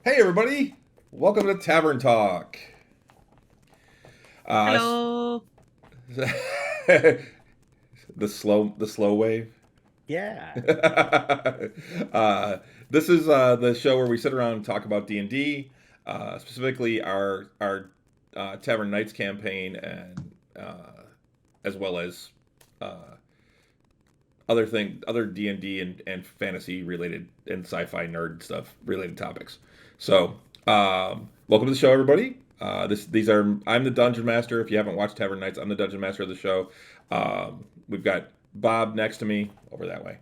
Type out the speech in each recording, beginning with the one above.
Hey everybody, welcome to Tavern Talk. Uh, Hello. the slow wave. Yeah. uh, this is the show where we sit around and talk about D&D, specifically our Tavern Knights campaign, and as well as uh, other D&D and fantasy related and sci-fi nerd stuff related topics. So, welcome to the show, everybody. I'm the dungeon master. If you haven't watched Tavern Knights, I'm the dungeon master of the show. We've got Bob next to me over that way.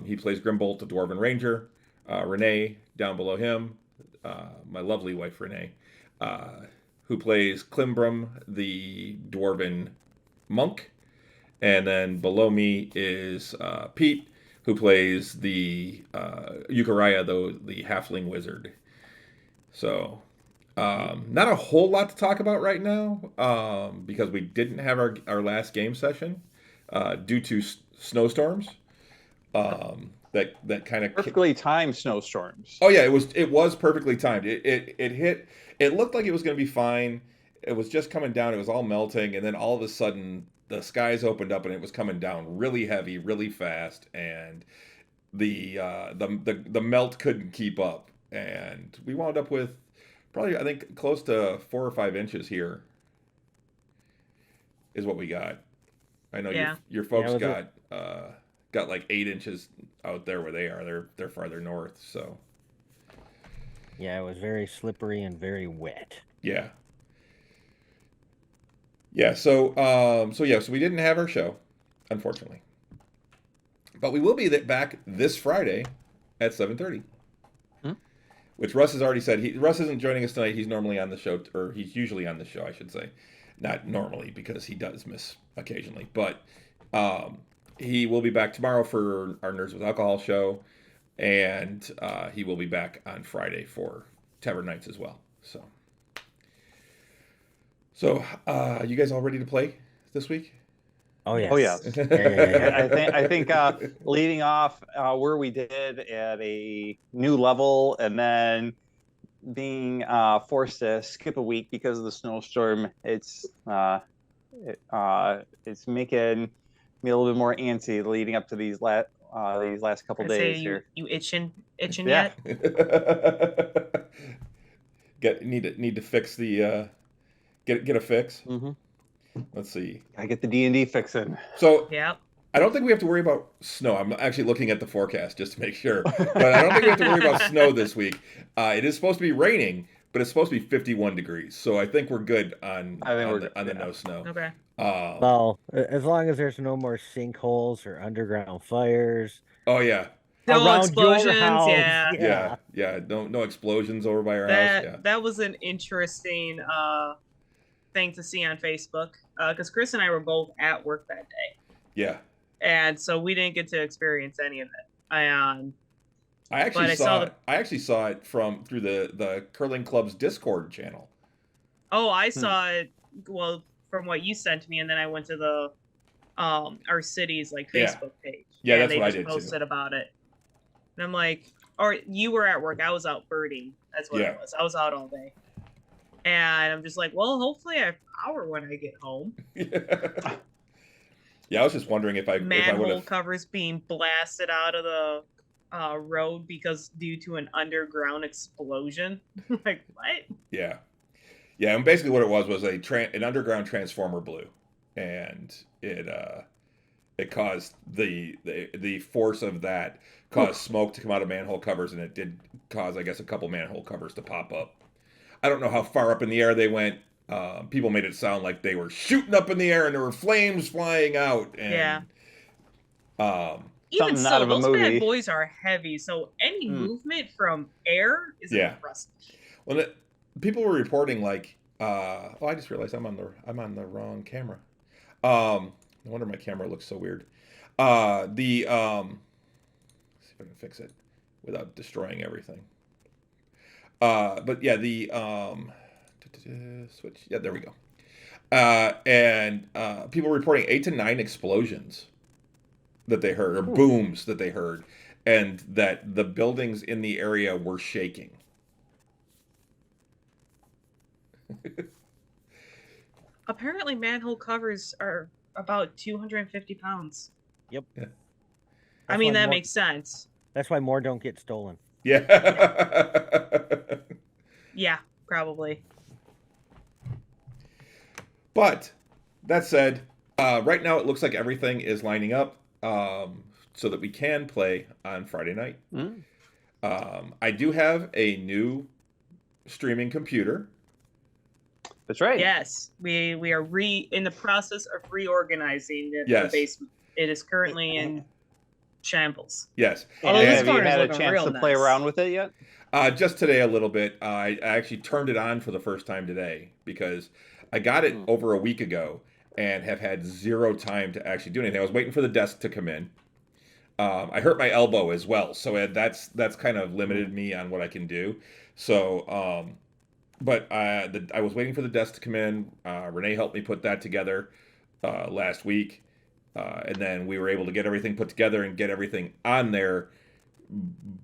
He plays Grimbolt, the Dwarven Ranger. Renee down below him, my lovely wife Renee, uh, who plays Klimbrum, the Dwarven Monk. And then below me is Pete, who plays the Euchariah, the Halfling Wizard. So, not a whole lot to talk about right now because we didn't have our last game session due to snowstorms. That kind of Perfectly timed snowstorms. Oh yeah, it was perfectly timed. It hit. It looked like it was going to be fine. It was just coming down. It was all melting, and then all of a sudden the skies opened up and it was coming down really heavy, really fast, and the melt couldn't keep up, and we wound up with probably I think close to 4 or 5 inches here is what we got. I know Yeah. your Yeah, folks was got like 8 inches out there where they are. They're farther north, so. it was very slippery and very wet. Yeah. Yeah, so we didn't have our show, unfortunately. But we will be back this Friday at 7:30. Hmm? Which Russ has already said. Russ isn't joining us tonight. He's normally on the show, or he's usually on the show, I should say. Not normally, because he does miss occasionally. But he will be back tomorrow for our Nerds with Alcohol show. And he will be back on Friday for Tavern Nights as well. So, you guys all ready to play this week? Oh yes. Oh, yes. Yeah. I think leading off where we did at a new level and then being forced to skip a week because of the snowstorm, it's making me a little bit more antsy leading up to these last couple I say days you here. you itching Yeah. yet? Need to fix the get a fix. Mm-hmm. Let's see. I get the D&D fixing. So Yep. I don't think we have to worry about snow. I'm actually looking at the forecast just to make sure, but I don't think we have to worry about snow this week. It is supposed to be raining, but it's supposed to be 51 degrees. So I think we're good on the no snow. Okay. Well, as long as there's no more sinkholes or underground fires Oh yeah, No around your explosions. house. Yeah. yeah. No explosions over by our house. Yeah. That was an interesting thing to see on Facebook because Chris and I were both at work that day, Yeah. and so we didn't get to experience any of it. I actually saw it through the curling club's Discord channel. I saw it. Well, from what you sent me, and then I went to the our city's like Yeah. Facebook page. Yeah, and that's they what I just did, too. posted about it. And I'm like, or you were at work. I was out birding. That's what Yeah. it was. I was out all day. And I'm just like, well, hopefully I have power when I get home. Yeah, I was just wondering if I would Manhole have. covers being blasted out of the road because due to an underground explosion. Like, what? Yeah, yeah, and basically what it was an underground transformer blew, and it caused the force of that caused smoke to come out of manhole covers, and it did cause, I guess, a couple manhole covers to pop up. I don't know how far up in the air they went. People made it sound like they were shooting up in the air and there were flames flying out. And, Yeah. Even Something so, out of a those movie. bad boys are heavy, so any movement from air is Yeah. impressive. Well, people were reporting like, I just realized I'm on the wrong camera. No wonder my camera looks so weird. Let's see if I can fix it without destroying everything. But yeah, the switch. Yeah, there we go. And people reporting 8 to 9 explosions that they heard, or booms that they heard, and that the buildings in the area were shaking. Apparently, manhole covers are about 250 pounds. Yep. Yeah. I mean, why that more, makes sense. That's why more don't get stolen. Yeah. Yeah, probably. But that said, right now it looks like everything is lining up so that we can play on Friday night. Mm. I do have a new streaming computer. That's right. Yes, we are in the process of reorganizing the Yes. basement. It is currently in shambles. Yes. Although And this have you corner's had a looking chance real to play nice. around with it yet? Just today a little bit. I actually turned it on for the first time today because I got it over a week ago and have had zero time to actually do anything. I was waiting for the desk to come in. I hurt my elbow as well, so that's kind of limited me on what I can do. So, but I was waiting for the desk to come in. Renee helped me put that together last week, and then we were able to get everything put together and get everything on there.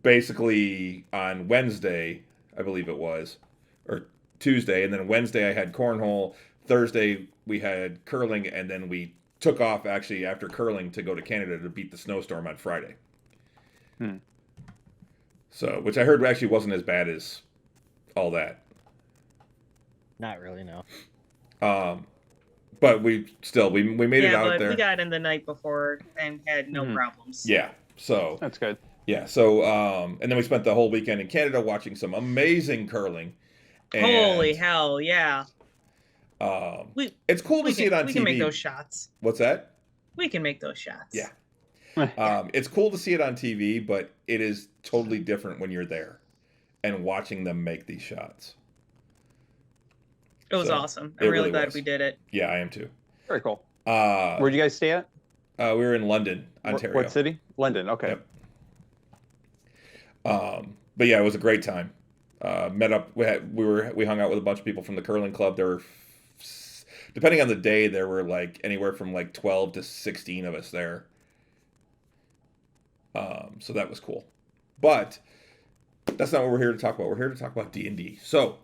Basically on Wednesday, I believe it was, or Tuesday, and then Wednesday I had cornhole. Thursday we had curling, and then we took off actually after curling to go to Canada to beat the snowstorm on Friday. So, which I heard actually wasn't as bad as all that. Not really, no. But we made it out but there. we got in the night before and had no problems. Yeah. So That's good. yeah. So and then we spent the whole weekend in Canada watching some amazing curling. And, Holy hell, yeah. It's cool to see it on TV. We can make those shots. What's that? We can make those shots. Yeah. It's cool to see it on TV, but it is totally different when you're there and watching them make these shots. It was So, awesome. it I'm really really glad was. we did it. Yeah, I am too. Very cool. Where'd Where'd you guys stay at? we were in London, Ontario. What city? London. Okay. Yep. But yeah, it was a great time. Met up. We hung out with a bunch of people from the curling club. There were, depending on the day, there were like anywhere from like 12 to 16 of us there. So that was cool. But that's not what we're here to talk about. We're here to talk about D&D. So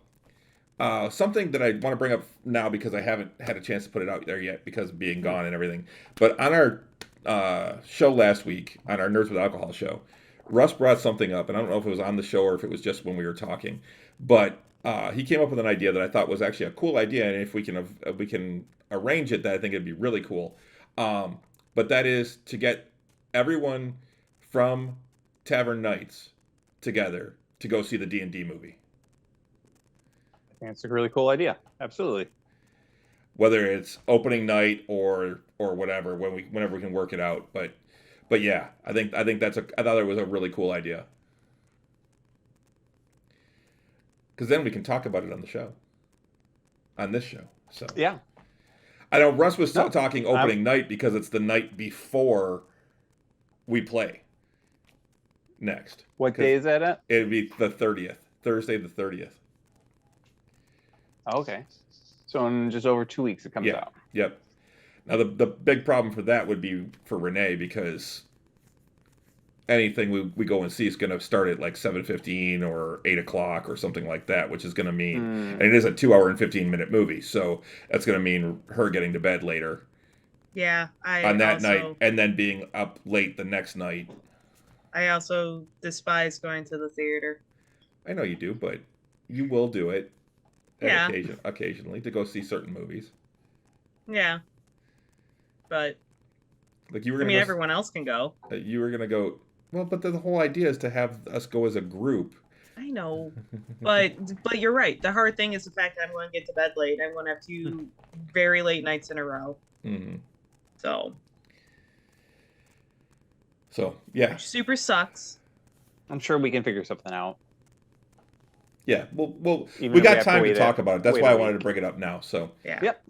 something that I want to bring up now because I haven't had a chance to put it out there yet because of being gone and everything. But on our show last week, on our Nerds with Alcohol show, Russ brought something up, and I don't know if it was on the show or if it was just when we were talking, but he came up with an idea that I thought was actually a cool idea, and if we can arrange it, that I think it'd be really cool. But that is to get everyone from Tavern Knights together to go see the D&D movie. I think it's a really cool idea. Absolutely. Whether it's opening night or whatever, whenever we can work it out, but yeah, I think I thought it was a really cool idea. Because then we can talk about it on the show, on this show. So Yeah. I know Russ was talking opening night because it's the night before we play next. What day is that at? It'd be the 30th, Thursday the 30th. Okay. So in just over 2 weeks it comes out. Yep. Now the big problem for that would be for Renee because anything we go and see is going to start at like 7:15 or 8 o'clock or something like that, which is going to mean, and it is a 2 hour and 15-minute movie, so that's going to mean her getting to bed later. Yeah, on that night, and then being up late the next night. I also despise going to the theater. I know you do, but you will do it occasionally to go see certain movies. Yeah. But like you were. Everyone else can go. You were gonna go. Well, but the whole idea is to have us go as a group. I know, but you're right. The hard thing is the fact that I'm going to get to bed late. I'm going to have 2 very late nights in a row. Mm-hmm. So yeah, which super sucks. I'm sure we can figure something out. Yeah, we got time to talk about it. That's why I wanted to bring it up now. So yeah. Yep.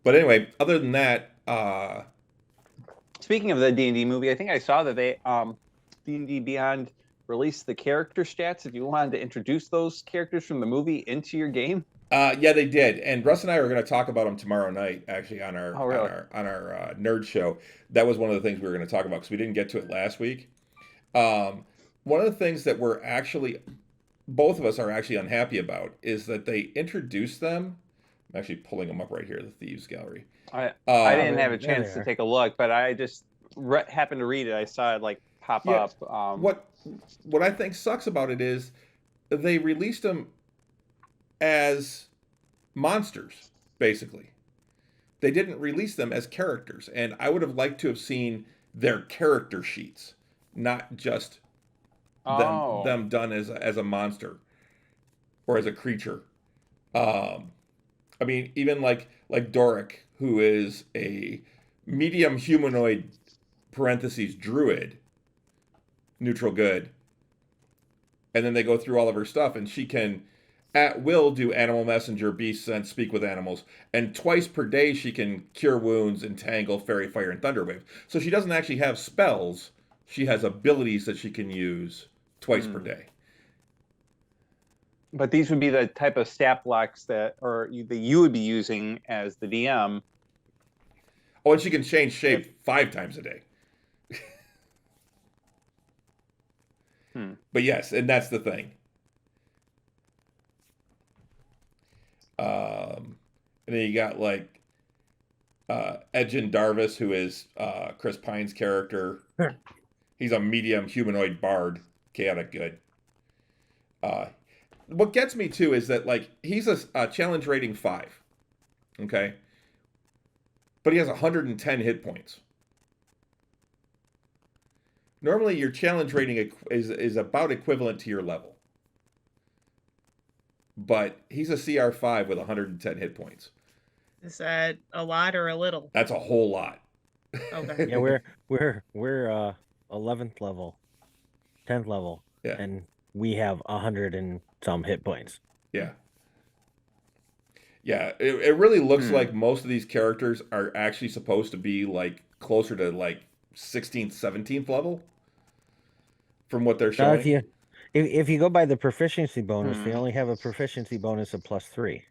But anyway, other than that, speaking of the D&D movie, I think I saw that they D&D Beyond released the character stats. If you wanted to introduce those characters from the movie into your game. Yeah, they did, and Russ and I are going to talk about them tomorrow night, actually on our nerd show. That was one of the things we were going to talk about because we didn't get to it last week. One of the things that we're actually both of us are actually unhappy about is that they introduced them. I'm actually pulling them up right here, the Thieves Gallery. I Uh, didn't have a there they chance to are. take a look, but I just happened to read it. I saw it like pop Yeah, up. what I think sucks about it is they released them as monsters, basically. They didn't release them as characters, and I would have liked to have seen their character sheets, not just Oh, them done as a monster or as a creature. Um, I mean, even like Doric, who is a medium humanoid parentheses druid, neutral good, and then they go through all of her stuff, and she can at will do animal messenger, beast sense, speak with animals, and twice per day she can cure wounds, entangle, fairy fire, and thunder wave. So she doesn't actually have spells; she has abilities that she can use twice per day. but these would be the type of stat blocks that you would be using as the DM. Oh, and she can change shape 5 times a day. But yes, and that's the thing. And then you got like Edgin Darvis, who is Chris Pine's character. He's a medium humanoid bard, chaotic good. What gets me too is that like he's a challenge rating 5, okay, but he has 110 hit points. Normally, your challenge rating is about equivalent to your level. But he's a CR5 with 110 hit points. Is that a lot or a little? That's a whole lot. Okay. Yeah, we're 11th level, 10th level, Yeah. and we have 100 and some hit points. Yeah. Yeah, it really looks like most of these characters are actually supposed to be like closer to like 16th, 17th level from what they're Now, showing. if you go by the proficiency bonus, they only have a proficiency bonus of +3.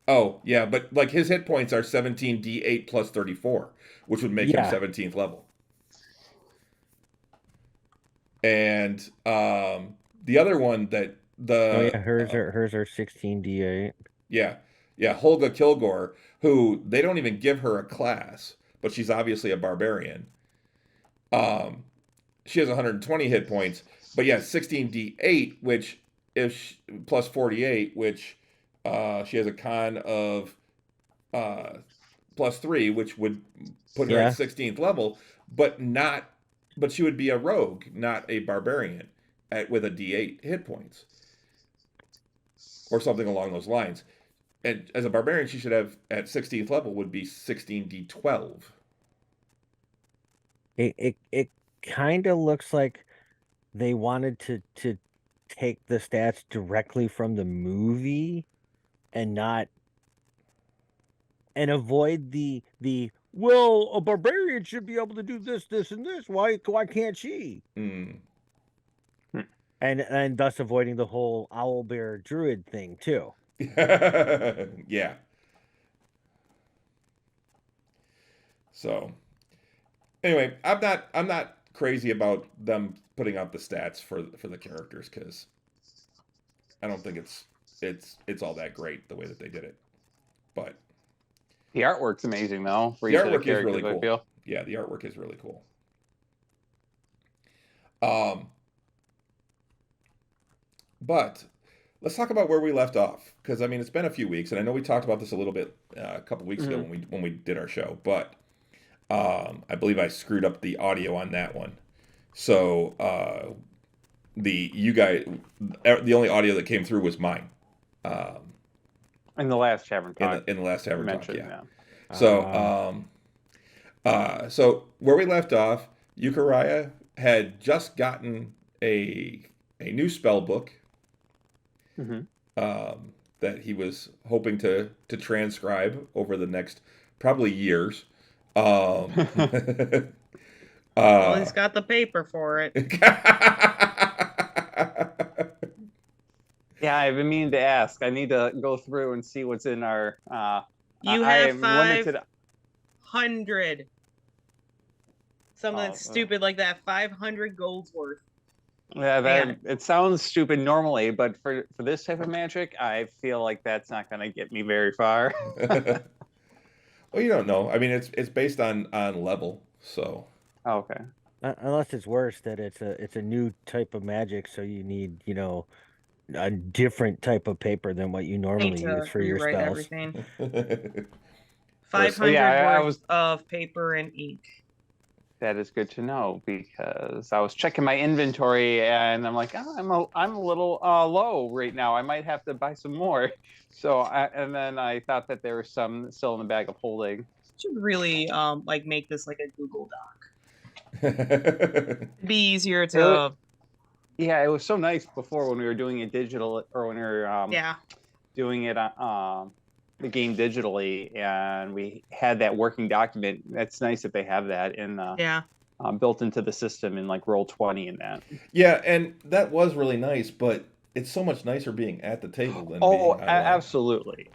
Oh, yeah, but like his hit points are 17d8 plus 34, which would make him Yeah. 17th level. And the other one that Oh yeah, hers are 16d8. yeah, Holga Kilgore, who they don't even give her a class, but she's obviously a barbarian. She has 120 hit points, but yeah, 16d8, which plus 48, which she has a con of +3, which would put her at 16th level, but she would be a rogue, not a barbarian, with a d8 hit points, or something along those lines. And as a barbarian, she should have at 16th level would be 16d12. It kind of looks like they wanted to take the stats directly from the movie and avoid the well, a barbarian should be able to do this, and this. Why can't she? And thus avoiding the whole owlbear druid thing too. Yeah. So anyway, I'm not crazy about them putting out the stats for the characters because I don't think it's all that great the way that they did it. But the artwork's amazing though. The artwork is really cool. Yeah, the artwork is really cool. But let's talk about where we left off, because I mean it's been a few weeks, and I know we talked about this a little bit a couple weeks ago when we did our show, but I believe I screwed up the audio on that one. So the only audio that came through was mine. In the last Tavern Talk. In the last Tavern Talk, yeah. Yeah. So where we left off, Euchariah had just gotten a new spell book that he was hoping to transcribe over the next probably years. Well, he's got the paper for it. Yeah, I've been meaning to ask. I need to go through and see what's in our. You have 500. Something stupid like that. 500 gold's worth. Yeah, Man. it sounds stupid normally, but for this type of magic, I feel like that's not going to get me very far. Well, you don't know. I mean, it's based on level, so Okay. Unless it's worse that it's a new type of magic, so you need, a different type of paper than what you Need normally use to for your rewrite spells. everything. Or 500 yeah, I worth was. of paper and ink. That is good to know because I was checking my inventory and I'm like, I'm a little low right now. I might have to buy some more. And then I thought that there was some still in the bag of holding. Should really like make this like a Google Doc. It'd be easier to Yeah, it was so nice before when we were doing it digital or when we were yeah. doing it the game digitally and we had that working document. That's nice that they have that in Yeah. built into the system in like Roll20 and that. Yeah, and that was really nice, but it's so much nicer being at the table than being online. Absolutely.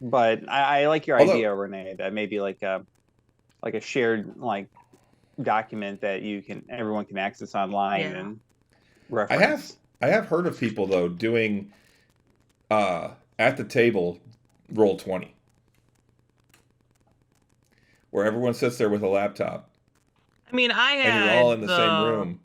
But I like your Although- idea, Renee, that maybe like a shared like document that everyone can access online Yeah. and reference. I have heard of people though doing at the table Roll20, where everyone sits there with a laptop I mean, I had and you're all in the same room.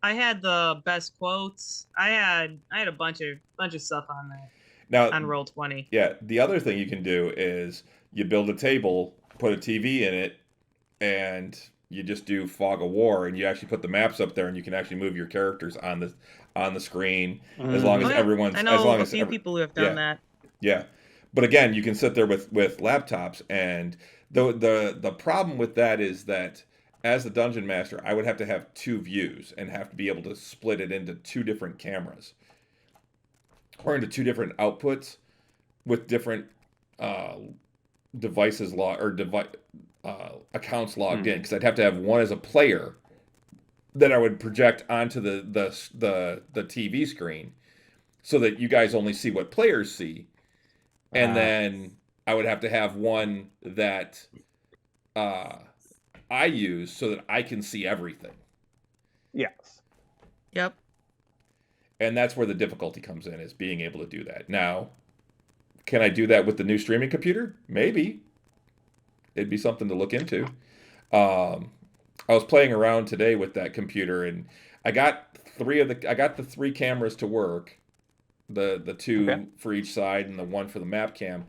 I had the best quotes. I had a bunch of stuff on that Now, on Roll20. yeah, the other thing you can do is you build a table, put a TV in it, and you just do Fog of War, and you actually put the maps up there, and you can actually move your characters on the screen as long as Oh, yeah. everyone's I know as long a as few people who have done that. Yeah, but again, you can sit there with laptops, and the problem with that is that as the dungeon master, I would have to have two views and have to be able to split it into two different cameras or into two different outputs with different uh, devices accounts logged in, because I'd have to have one as a player that I would project onto the TV screen so that you guys only see what players see. And then I would have to have one that I use so that I can see everything. Yes. Yep. And that's where the difficulty comes in, is being able to do that. Now, can I do that with the new streaming computer? Maybe. It'd be something to look into. I was playing around today with that computer, and I got the three cameras to work. The two for each side and the one for the map cam.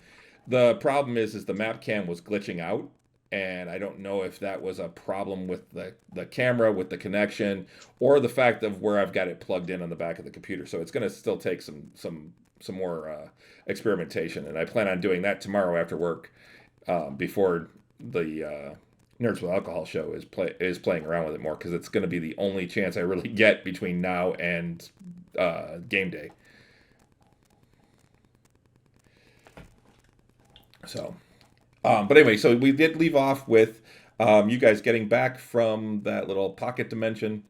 The problem is the map cam was glitching out, and I don't know if that was a problem with the camera, with the connection, or the fact of where I've got it plugged in on the back of the computer. So it's going to still take some more experimentation, and I plan on doing that tomorrow after work, before the Nerds with Alcohol show is playing around with it more, because it's going to be the only chance I really get between now and game day. So, but anyway, so we did leave off with you guys getting back from that little pocket dimension,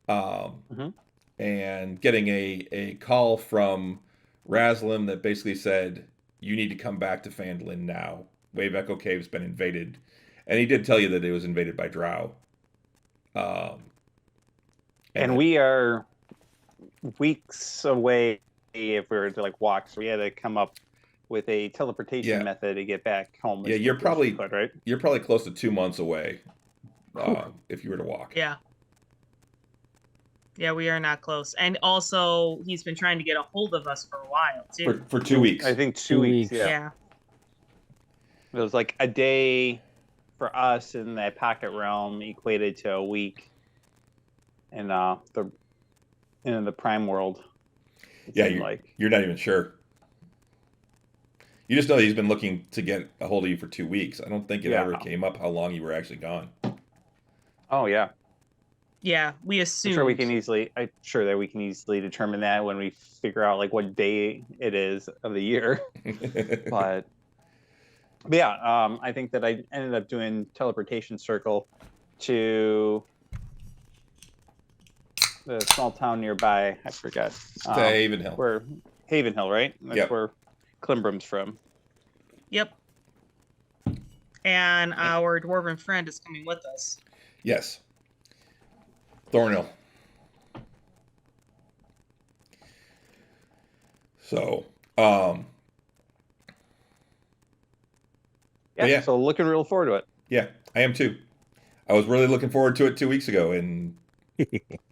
and getting a call from Raslim that basically said, you need to come back to Phandalin now. Wave Echo Cave's been invaded. And he did tell you that it was invaded by Drow. And we are weeks away if we were to like walk, so we had to come up with a teleportation method to get back home. Yeah, you're probably right? You're probably close to 2 months away, if you were to walk. Yeah. Yeah, we are not close. And also, he's been trying to get a hold of us for a while, too. For 2 weeks. I think 2 weeks. Yeah. It was like a day for us in that pocket realm equated to a week in the prime world. Yeah, you're not even sure. You just know that he's been looking to get a hold of you for 2 weeks. I don't think it ever came up how long you were actually gone. Oh yeah. Yeah, we assume. I'm sure that we can easily determine that when we figure out like what day it is of the year. But yeah, I think that I ended up doing teleportation circle to the small town nearby. I forgot. Haven Hill. Where Haven Hill, right? That's where Climbrum's from. Yep. And our dwarven friend is coming with us. Yes. Thornhill. So, yeah. So looking real forward to it. Yeah, I am too. I was really looking forward to it 2 weeks ago, and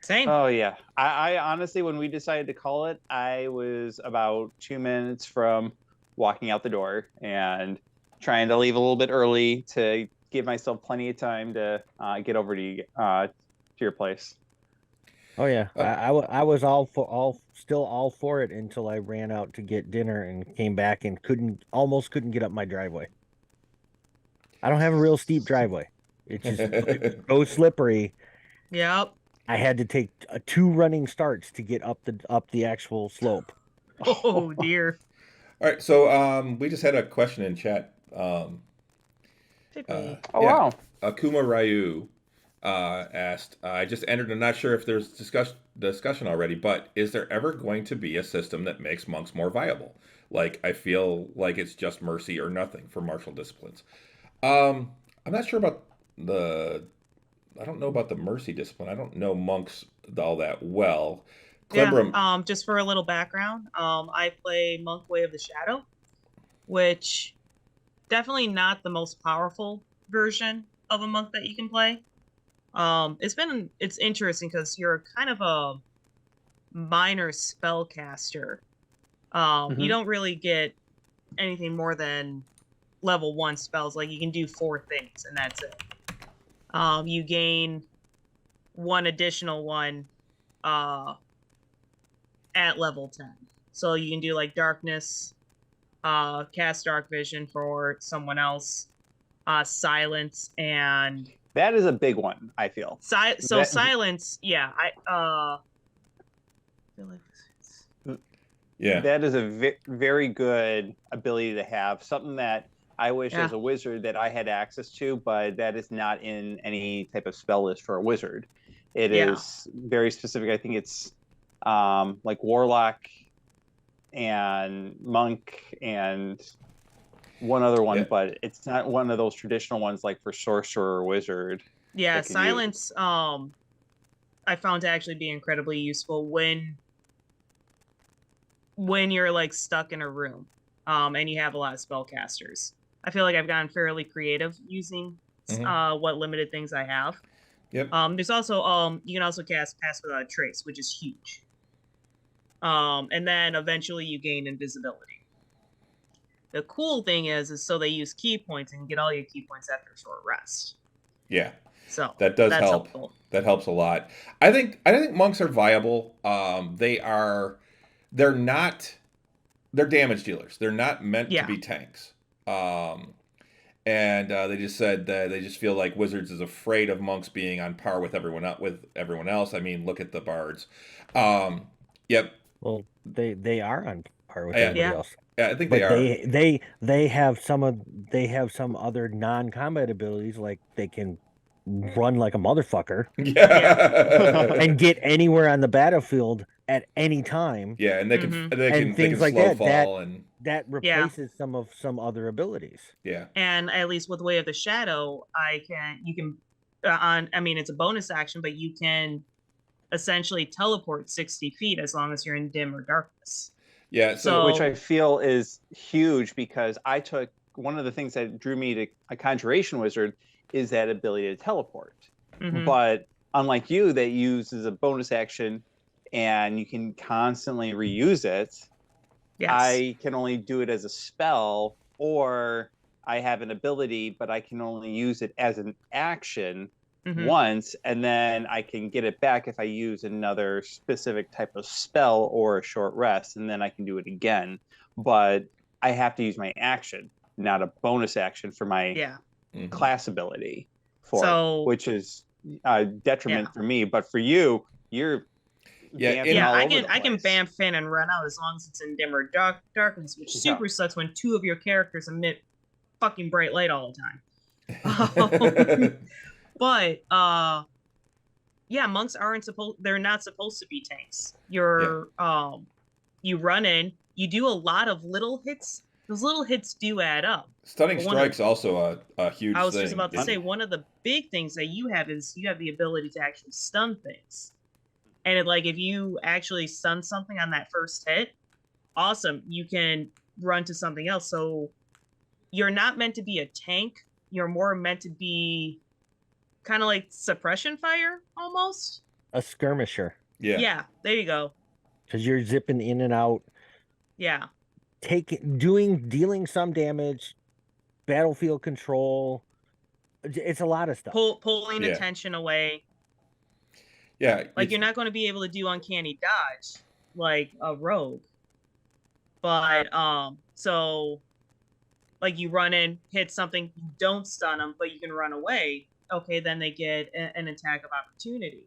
Same. Oh yeah. I honestly, when we decided to call it, I was about 2 minutes from walking out the door and trying to leave a little bit early to give myself plenty of time to get over to your place. Oh yeah, I was still all for it until I ran out to get dinner and came back and almost couldn't get up my driveway. I don't have a real steep driveway. It's just so slippery. Yep. I had to take 2 running starts to get up the actual slope. Oh dear. all right. So, we just had a question in chat. Tippy. Oh Yeah. wow. Akuma Ryu asked, I just entered. I'm not sure if there's discussion already, but is there ever going to be a system that makes monks more viable? Like, I feel like it's just mercy or nothing for martial disciplines. I'm not sure about I don't know about the mercy discipline. I don't know monks all that well. Climbram, Yeah. Just for a little background, I play Monk Way of the Shadow, which definitely not the most powerful version of a monk that you can play. It's interesting because you're kind of a minor spellcaster. You don't really get anything more than level 1 spells. Like, you can do 4 things and that's it. You gain 1 additional one at level 10. So you can do like darkness, cast dark vision for someone else, silence, and That is a big one, I feel. silence, yeah. I feel like yeah, That is a very good ability to have. Something that I wish as a wizard that I had access to, but that is not in any type of spell list for a wizard. It is very specific. I think it's like warlock and monk and one other one, but it's not one of those traditional ones like for sorcerer or wizard. Yeah, silence I found to actually be incredibly useful when you're like stuck in a room and you have a lot of spellcasters. I feel like I've gotten fairly creative using what limited things I have. Yep. There's also you can also cast Pass Without a Trace, which is huge. And then eventually you gain invisibility. The cool thing is so they use key points and get all your key points after a short rest. Yeah. So that does that's help. Helpful. That helps a lot. I think monks are viable. They're damage dealers. They're not meant to be tanks. And they just said that they just feel like Wizards is afraid of monks being on par with everyone else. I mean, look at the bards. Yep. Well, they are on par with everybody else. Yeah, I think but they are. They have some other non-combat abilities, like they can run like a motherfucker. Yeah. And get anywhere on the battlefield at any time. Yeah, and they can things like slow that. Fall that replaces some other abilities. Yeah. And at least with Way of the Shadow, it's a bonus action, but you can essentially teleport 60 feet as long as you're in dim or darkness. Yeah, so which I feel is huge because I took one of the things that drew me to a Conjuration Wizard is that ability to teleport. But unlike you, that uses a bonus action and you can constantly reuse it. Yes. I can only do it as a spell, or I have an ability, but I can only use it as an action once, and then I can get it back if I use another specific type of spell or a short rest, and then I can do it again. But I have to use my action, not a bonus action for my class ability, which is a detriment for me. But for you, you're I can bamf in and run out as long as it's in dim or darkness, which super sucks when 2 of your characters emit fucking bright light all the time. But monks they're not supposed to be tanks. You run in, you do a lot of little hits those little hits do add up. Stunning But one of- strike's also a huge thing. I was just about to say, one of the big things that you have is you have the ability to actually stun things. And if you actually stun something on that first hit, awesome, you can run to something else. So you're not meant to be a tank. You're more meant to be kind of like suppression fire, almost. A skirmisher. Yeah. Yeah, there you go. Because you're zipping in and out. Yeah. Dealing some damage, battlefield control. It's a lot of stuff. Pulling attention away. Yeah. You're not going to be able to do uncanny dodge like a rogue. But so you run in, hit something, you don't stun them, but you can run away. Okay, then they get an attack of opportunity.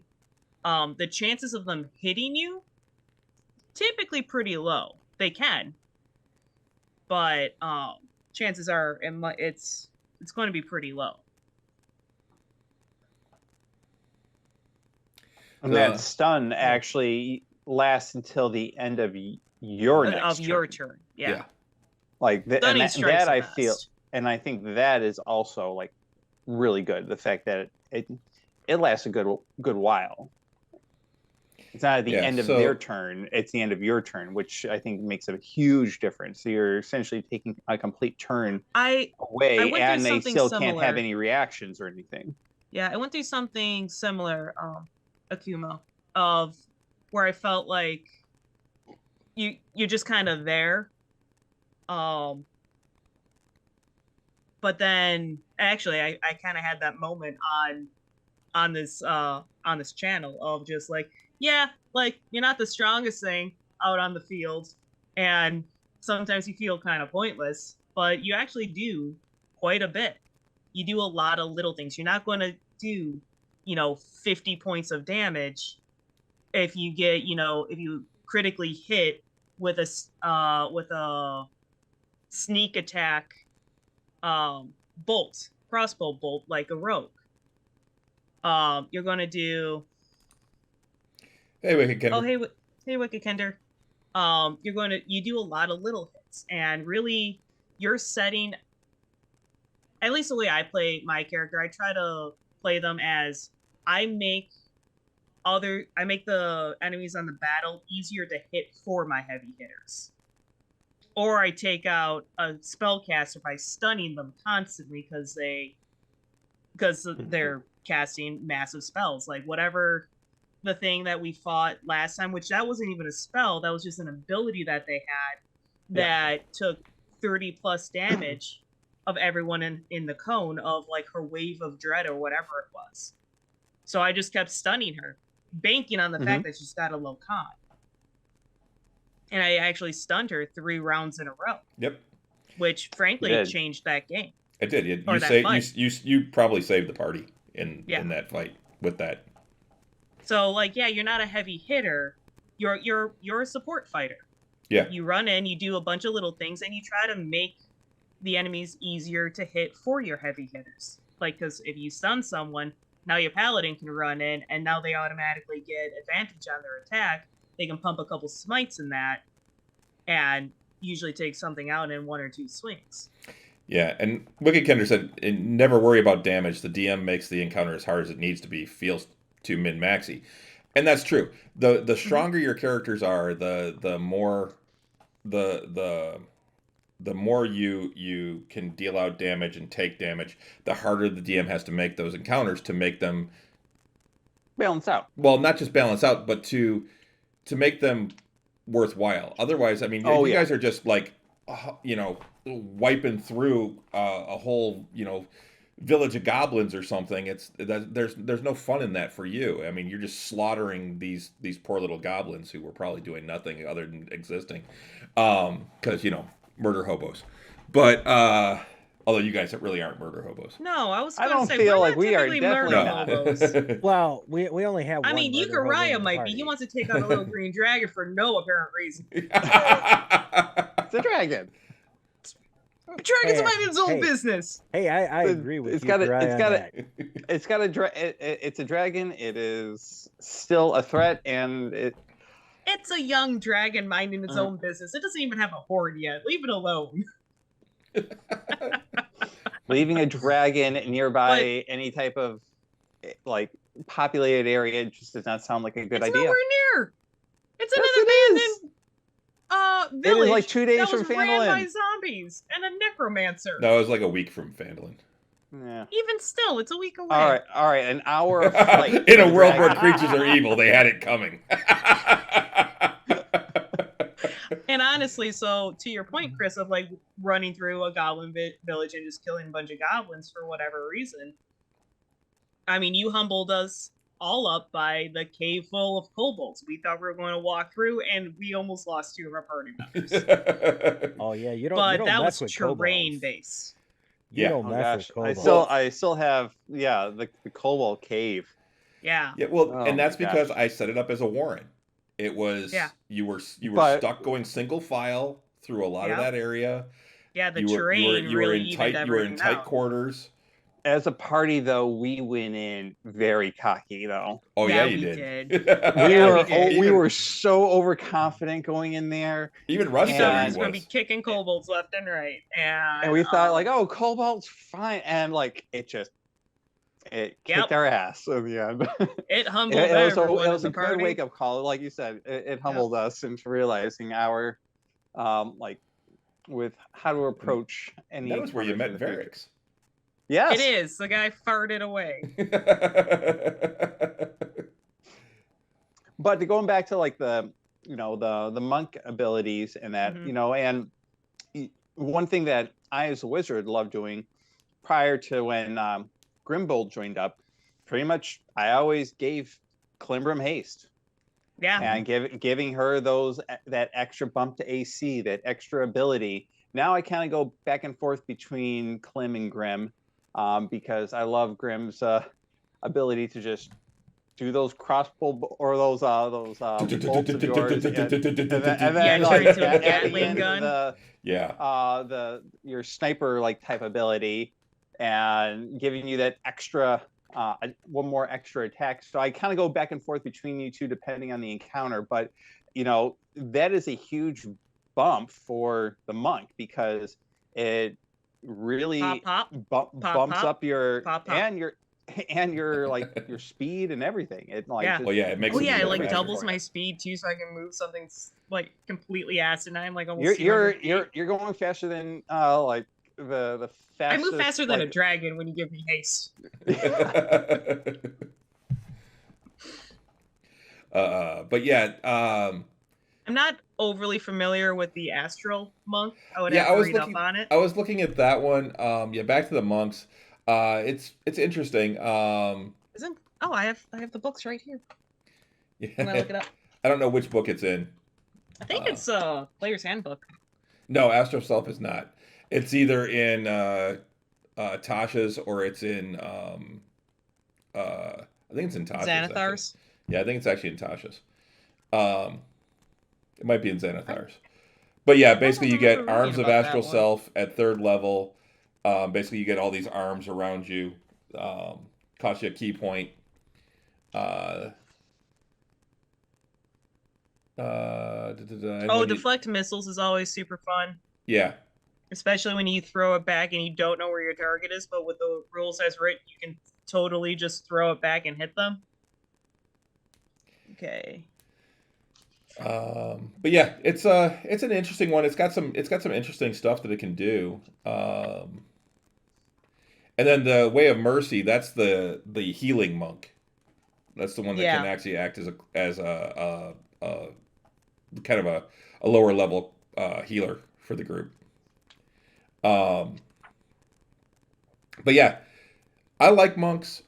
The chances of them hitting you, typically pretty low. They can, but chances are it's going to be pretty low. And that stun actually lasts until the end of your next turn. Yeah. Like that, and that I feel, and I think that is also like really good. The fact that it lasts a good while. It's not at the end of their turn; it's the end of your turn, which I think makes a huge difference. So you're essentially taking a complete turn away, and they still can't have any reactions or anything. Yeah, I went through something similar, Akumo, of where I felt like you're just kind of there. But then actually I kind of had that moment on this channel of just you're not the strongest thing out on the field, and sometimes you feel kind of pointless, but you actually do quite a bit. You do a lot of little things. You're not going to do 50 points of damage if you get if you critically hit with a sneak attack crossbow bolt like a rogue. You're going to do Hey Wicked Kender. Oh, hey Wicked Kender. You do a lot of little hits, and really you're setting, at least the way I play my character, I try to play them as I make the enemies on the battle easier to hit for my heavy hitters. Or I take out a spellcaster by stunning them constantly because they're casting massive spells. Like whatever the thing that we fought last time, which that wasn't even a spell, that was just an ability that they had that took 30 plus damage of everyone in the cone of her wave of dread or whatever it was. So I just kept stunning her, banking on the fact that she's got a low con. And I actually stunned her 3 rounds in a row. Yep. Which frankly changed that game. It did. You probably saved the party in that fight with that. So you're not a heavy hitter. You're a support fighter. Yeah. You run in, you do a bunch of little things, and you try to make the enemies easier to hit for your heavy hitters. Because if you stun someone, now your paladin can run in, and now they automatically get advantage on their attack. They can pump a couple smites in that, and usually take something out in 1 or 2 swings. Yeah, and Wicked Kender said, never worry about damage. The DM makes the encounter as hard as it needs to be, feels too min-maxy. And that's true. The stronger your characters are, the more you can deal out damage and take damage, the harder the DM has to make those encounters to make them balance out. Well, not just balance out, but to make them worthwhile. Otherwise, I mean, you guys are just wiping through a whole, village of goblins or something. There's no fun in that for you. I mean, you're just slaughtering these poor little goblins who were probably doing nothing other than existing, because murder hobos. But although you guys really aren't murder hobos. No, I don't feel like we are definitely not. Hobos. Well, we only have. I mean, Euchariah might be. He wants to take on a little green dragon for no apparent reason. It's a dragon. Dragon's minding his own business. Hey, I agree with you. It's a dragon. It is still a threat, and it's a young dragon minding its own business. It doesn't even have a horde yet. Leave it alone. Leaving a dragon nearby any type of like populated area just does not sound like a good it's idea. nowhere near. It's in Yes, an it is. abandoned It is village like 2 days that from was ran by Phandalin. zombies and a necromancer. No, it was like a week from Phandalin. Yeah. Even still, it's a week away. All right. An hour of flight. In for a the world where dragon. creatures are evil, they had it coming. And honestly, so to your point, Chris, of like running through a goblin village and just killing a bunch of goblins for whatever reason. I mean, you humbled us all up by the cave full of kobolds. We thought we were going to walk through, and we almost lost 2 of our party members. Oh yeah, you don't. But you don't that mess was with terrain kobolds. based. You Yeah. don't Oh mess gosh, with kobolds. I still have the Cobalt Cave. Yeah. Yeah, well, Oh and that's my because gosh. I set it up as a warren. It was Yeah. you were But- stuck going single file through a lot of Yeah. that area. Yeah, the You were terrain really in evened tight you were in everything tight out. quarters. As a party, though, we went in very cocky, though. Oh Yeah, yeah, you we did. We Yeah, were we did. we were so overconfident going in there, Even Russ We said thought we And- he was going to be was. kicking kobolds left and right, and we thought like, oh, Cobalt's fine, and like it Yep. kicked our ass in the end. it humbled It was everyone it in was the a good party. wake up call, like you said. It humbled us into realizing our like with how to approach any. That was where you met tournament in the future. Varix. Yes, It is. The guy farted away. but going back to like the the monk abilities and that Mhm. and one thing that I as a wizard love doing prior to when Grimbold joined up, pretty much I always gave Climbram haste Yeah. and giving her that extra bump to AC, that extra ability. Now I kind of go back and forth between Clim and Grim because I love Grim's ability to just do those crossbow or those bolts of yours, and then Yeah, like, turn into a adding Gatling in gun. Yeah. your sniper like type ability and giving you that extra one more extra attack. So I kind of go back and forth between you two depending on the encounter, but that is a huge bump for the monk because it really Pop. bumps pop, up your pop, pop. and your like your speed and everything. It like Yeah. just- Well, yeah, it makes Oh it yeah, it even like faster. doubles my speed too, so I can move something like completely asinine, like almost. you're 200 feet. you're going faster than like the I fastest. move faster than a like, dragon when you give me haste. But yeah, I'm not overly familiar with the astral monk. I would Yeah, have I to was read looking- up on it. I was looking at that one. Yeah, back to the monks. It's interesting. Isn't? Oh, I have the books right here. Yeah. I'm gonna look it up. I don't know which book it's in. I think it's Player's Handbook. No, Astro Self is not. It's either in Tasha's or it's in I think it's in Tasha's. actually. Xanathar's. Yeah, I think it's actually in Tasha's. It might be in Xanathar's. But yeah, basically you get remember reading arms of about that Astral one. Self at 3rd level. Basically you get all these arms around you. Cost you a key point. And Oh, when you- deflect missiles is always super fun, yeah. especially when you throw it back and you don't know where your target is. But with the rules as written, you can totally just throw it back and hit them. Okay. But yeah, it's an interesting one. It's got some interesting stuff that it can do. And then the Way of Mercy, that's the healing monk. That's the one that can Yeah. actually act as a kind of a lower level healer for the group. But yeah, I like monks.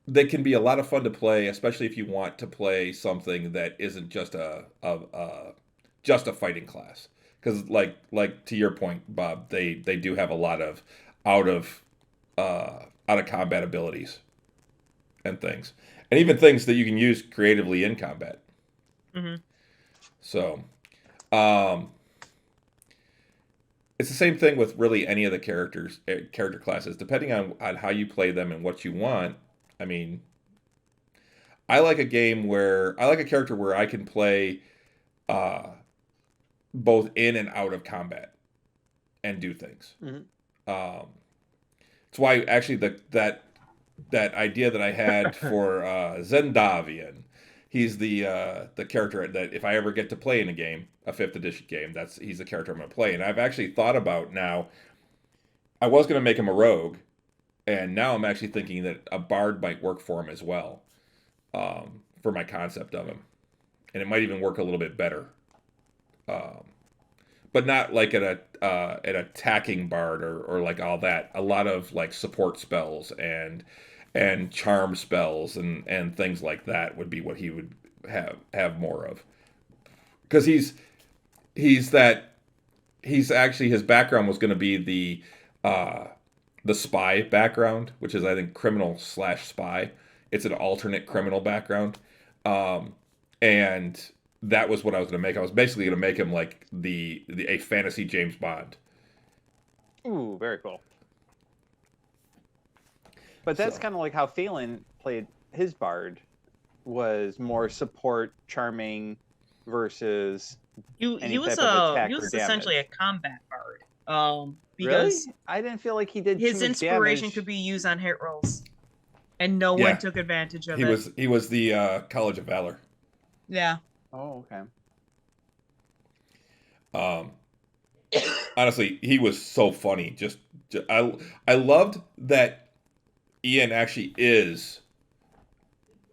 They can be a lot of fun to play, especially if you want to play something that isn't just a fighting class. Because like to your point, Bob, they do have a lot of out of combat abilities and things, and even things that you can use creatively in combat. Mhm. So, it's the same thing with really any of the character classes, depending on how you play them and what you want. I mean, I like a character where I can play both in and out of combat. and do things. Mhm. It's why actually that idea that I had for Zendavian, he's the character that if I ever get to play in a game, a 5th edition game, he's the character I'm going to play. And I've actually thought about now. I was going to make him a rogue, and now I'm actually thinking that a bard might work for him as well, for my concept of him, and it might even work a little bit better. But not like an attacking bard or like all that. A lot of like support spells and charm spells and things like that would be what he would have more of. Because he's actually, his background was going to be the spy background, which is I think criminal/spy. It's an alternate criminal background, and that was what I was going to make. I was basically going to make him like a fantasy James Bond. Ooh, very cool. But that's kind of like how Phelan played his bard, was more support, charming, versus He was essentially a combat bard. Because really? I didn't feel like he did his too much inspiration damage. could be used on hit rolls, and no one took advantage of it. He was the College of Valor. Yeah. Oh, okay. Honestly, he was so funny. I loved that Ian actually is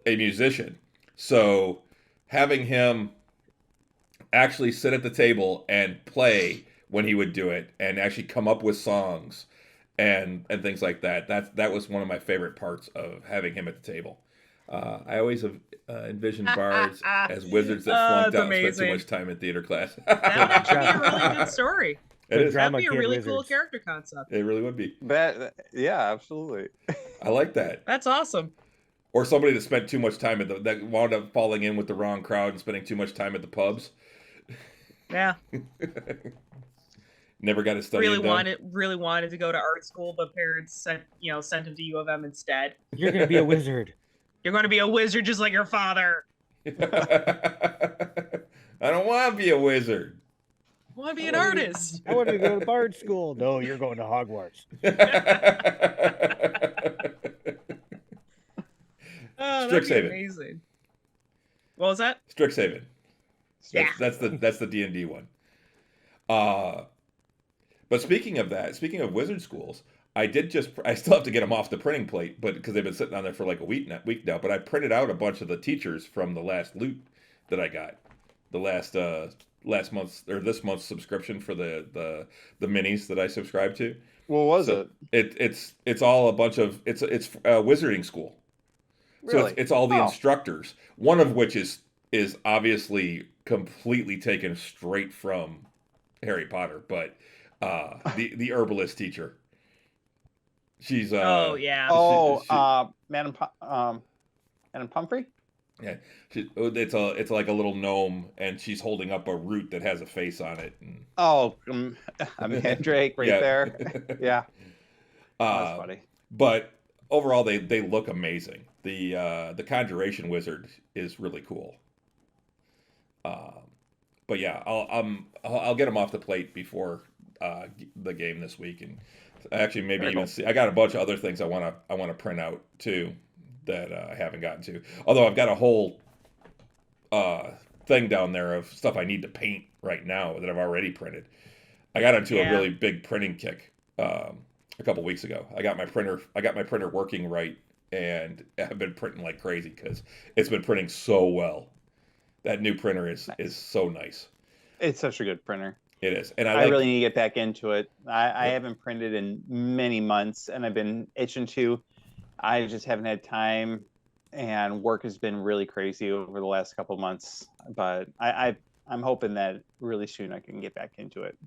a musician. So having him actually sit at the table and play when he would do it, and actually come up with songs and things like that. That was one of my favorite parts of having him at the table. I always have envisioned bards as wizards that flunked out and spent too much time in theater class. That would actually be a really good story. That'd be a really cool character concept. It really would be. Yeah, absolutely. I like that. That's awesome. Or somebody that spent too much time that wound up falling in with the wrong crowd and spending too much time at the pubs. Yeah. Never got to study. Really wanted to go to art school, but parents sent him to U of M instead. You're gonna be a wizard. You're going to be a wizard just like your father. I don't want to be a wizard. I want to be an artist. I want to go to bard school. No, you're going to Hogwarts. Oh, that'd be amazing. What was that? Strixhaven. Yeah. That's the D&D one. But speaking of wizard schools, I still have to get them off the printing plate, but because they've been sitting on there for like a week now. But I printed out a bunch of the teachers from the last loot that I got, the last month's or this month's subscription for the minis that I subscribed to. What was it? It's all a bunch of it's a wizarding school. Really? So it's all the instructors. One of which is obviously completely taken straight from Harry Potter, but the herbalist teacher. She's Madam Pumphrey. Yeah, it's like a little gnome, and she's holding up a root that has a face on it. And... Mandrake right there. Yeah, that's funny. But overall, they look amazing. The Conjuration Wizard is really cool. But yeah, I'll get them off the plate before the game this week, and actually maybe even see. I got a bunch of other things I want to print out too that I haven't gotten to. Although I've got a whole thing down there of stuff I need to paint right now that I've already printed. I got into a really big printing kick a couple weeks ago. I got my printer working right, and I've been printing like crazy because it's been printing so well. That new printer is so nice. It's such a good printer. It is, and I really need to get back into it. I haven't printed in many months, and I've been itching to. I just haven't had time, and work has been really crazy over the last couple of months. But I'm hoping that really soon I can get back into it.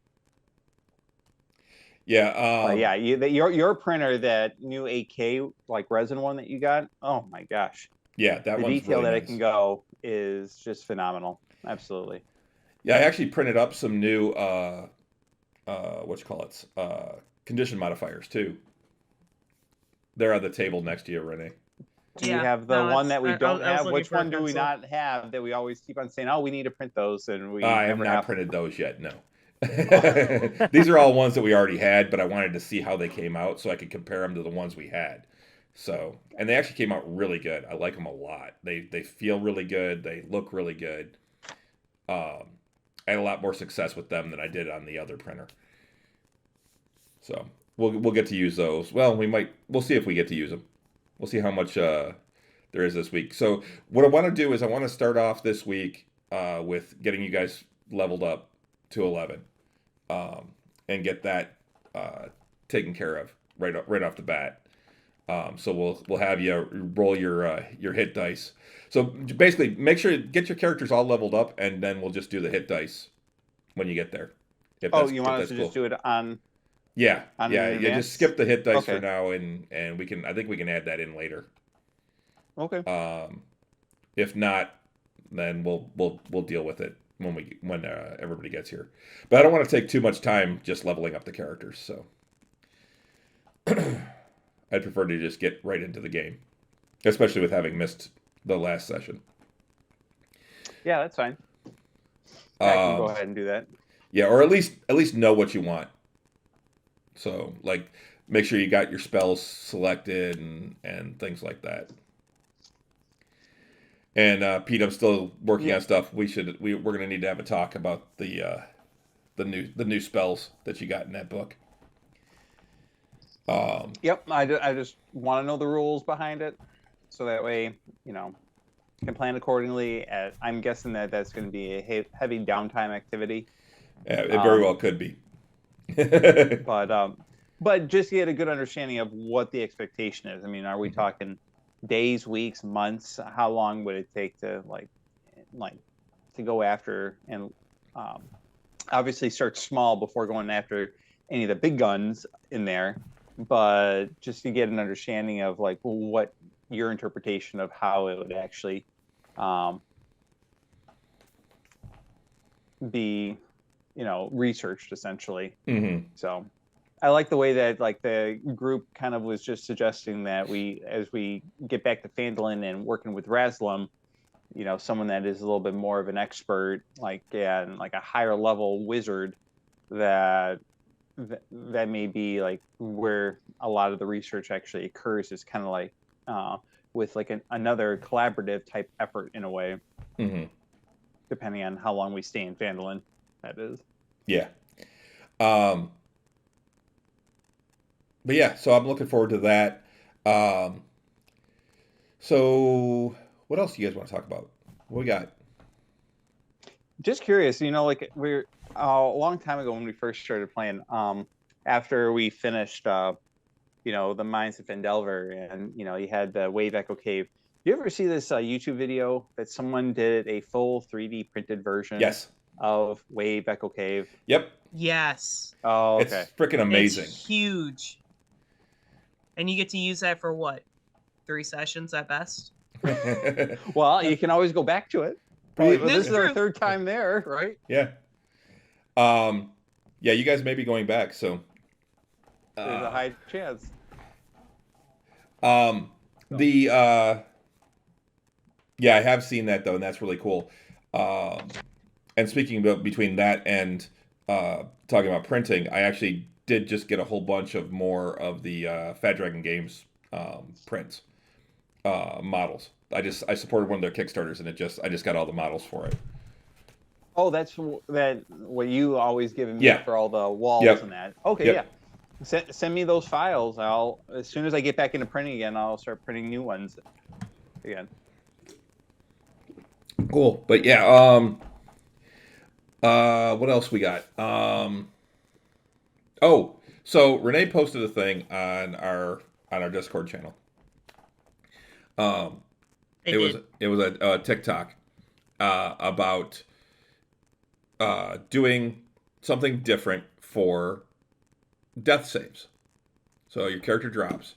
Yeah. Your printer, that new 8K like resin one that you got. Oh my gosh. Yeah, the detail really that nice. it can go is just phenomenal. Absolutely. Yeah, I actually printed up some new condition modifiers too. They're on the table next to you, Renee. Do you have the one that we don't have? Which one do we not have that we always keep on saying, oh, we need to print those? And I have not printed those yet, no. These are all ones that we already had, but I wanted to see how they came out so I could compare them to the ones we had. So, and they actually came out really good. I like them a lot. They feel really good. They look really good. I had a lot more success with them than I did on the other printer. So we'll get to use those. Well, we'll see if we get to use them. We'll see how much there is this week. So what I want to do is I want to start off this week with getting you guys leveled up to 11, and get that taken care of right off the bat. So we'll have you roll your hit dice. So basically, make sure get your characters all leveled up, and then we'll just do the hit dice when you get there. You want us to just do it on? Yeah. Just skip the hit dice for Okay. now, and I think we can add that in later. Okay. If not, then we'll deal with it when everybody gets here. But I don't want to take too much time just leveling up the characters, so I'd prefer to just get right into the game, especially with having missed the last session. Yeah, that's fine. I can go ahead and do that. Yeah, or at least know what you want. So, like, make sure you got your spells selected and things like that. And Pete, I'm still working on stuff. We're gonna need to have a talk about the new spells that you got in that book. Yep, I just want to know the rules behind it, so that way can plan accordingly. I'm guessing that's going to be a heavy downtime activity. Yeah, it very well could be. But just get a good understanding of what the expectation is. I mean, are we talking days, weeks, months? How long would it take to like to go after and obviously start small before going after any of the big guns in there, but just to get an understanding of like what your interpretation of how it would actually be researched essentially. Mm-hmm. So I like the way that like the group kind of was just suggesting that as we get back to Phandalin and working with Raslam, someone that is a little bit more of an expert, and like a higher level wizard, that may be like where a lot of the research actually occurs, is kind of like with like another collaborative type effort in a way, Mm-hmm. depending on how long we stay in Phandalin, that is. Yeah. But yeah, so I'm looking forward to that. So what else do you guys want to talk about? What we got? Just curious, like we're a long time ago when we first started playing, after we finished the Mines of Phandelver, and you had the Wave Echo Cave. Do you ever see this YouTube video that someone did a full 3D printed version Yes. of Wave Echo Cave? Yep. Yes. Oh, okay. It's freaking amazing. It's huge. And you get to use that for what? 3 sessions at best? Well, you can always go back to it. Probably, That's this is our true. third time there, right? Yeah. Yeah, you guys may be going back, so There's a high chance. Yeah, I have seen that though, and that's really cool. And speaking about between that and talking about printing, I actually did just get a whole bunch of more of the Fat Dragon Games prints models. I supported one of their Kickstarters, and I just got all the models for it. Oh, that's what you always given me Yeah. for all the walls Yep. and that. Okay, Yep. yeah. Send me those files. As soon as I get back into printing again, I'll start printing new ones again. Cool, but yeah. What else we got? Oh, so Renee posted a thing on our Discord channel. It was a TikTok about doing something different for death saves. So your character drops,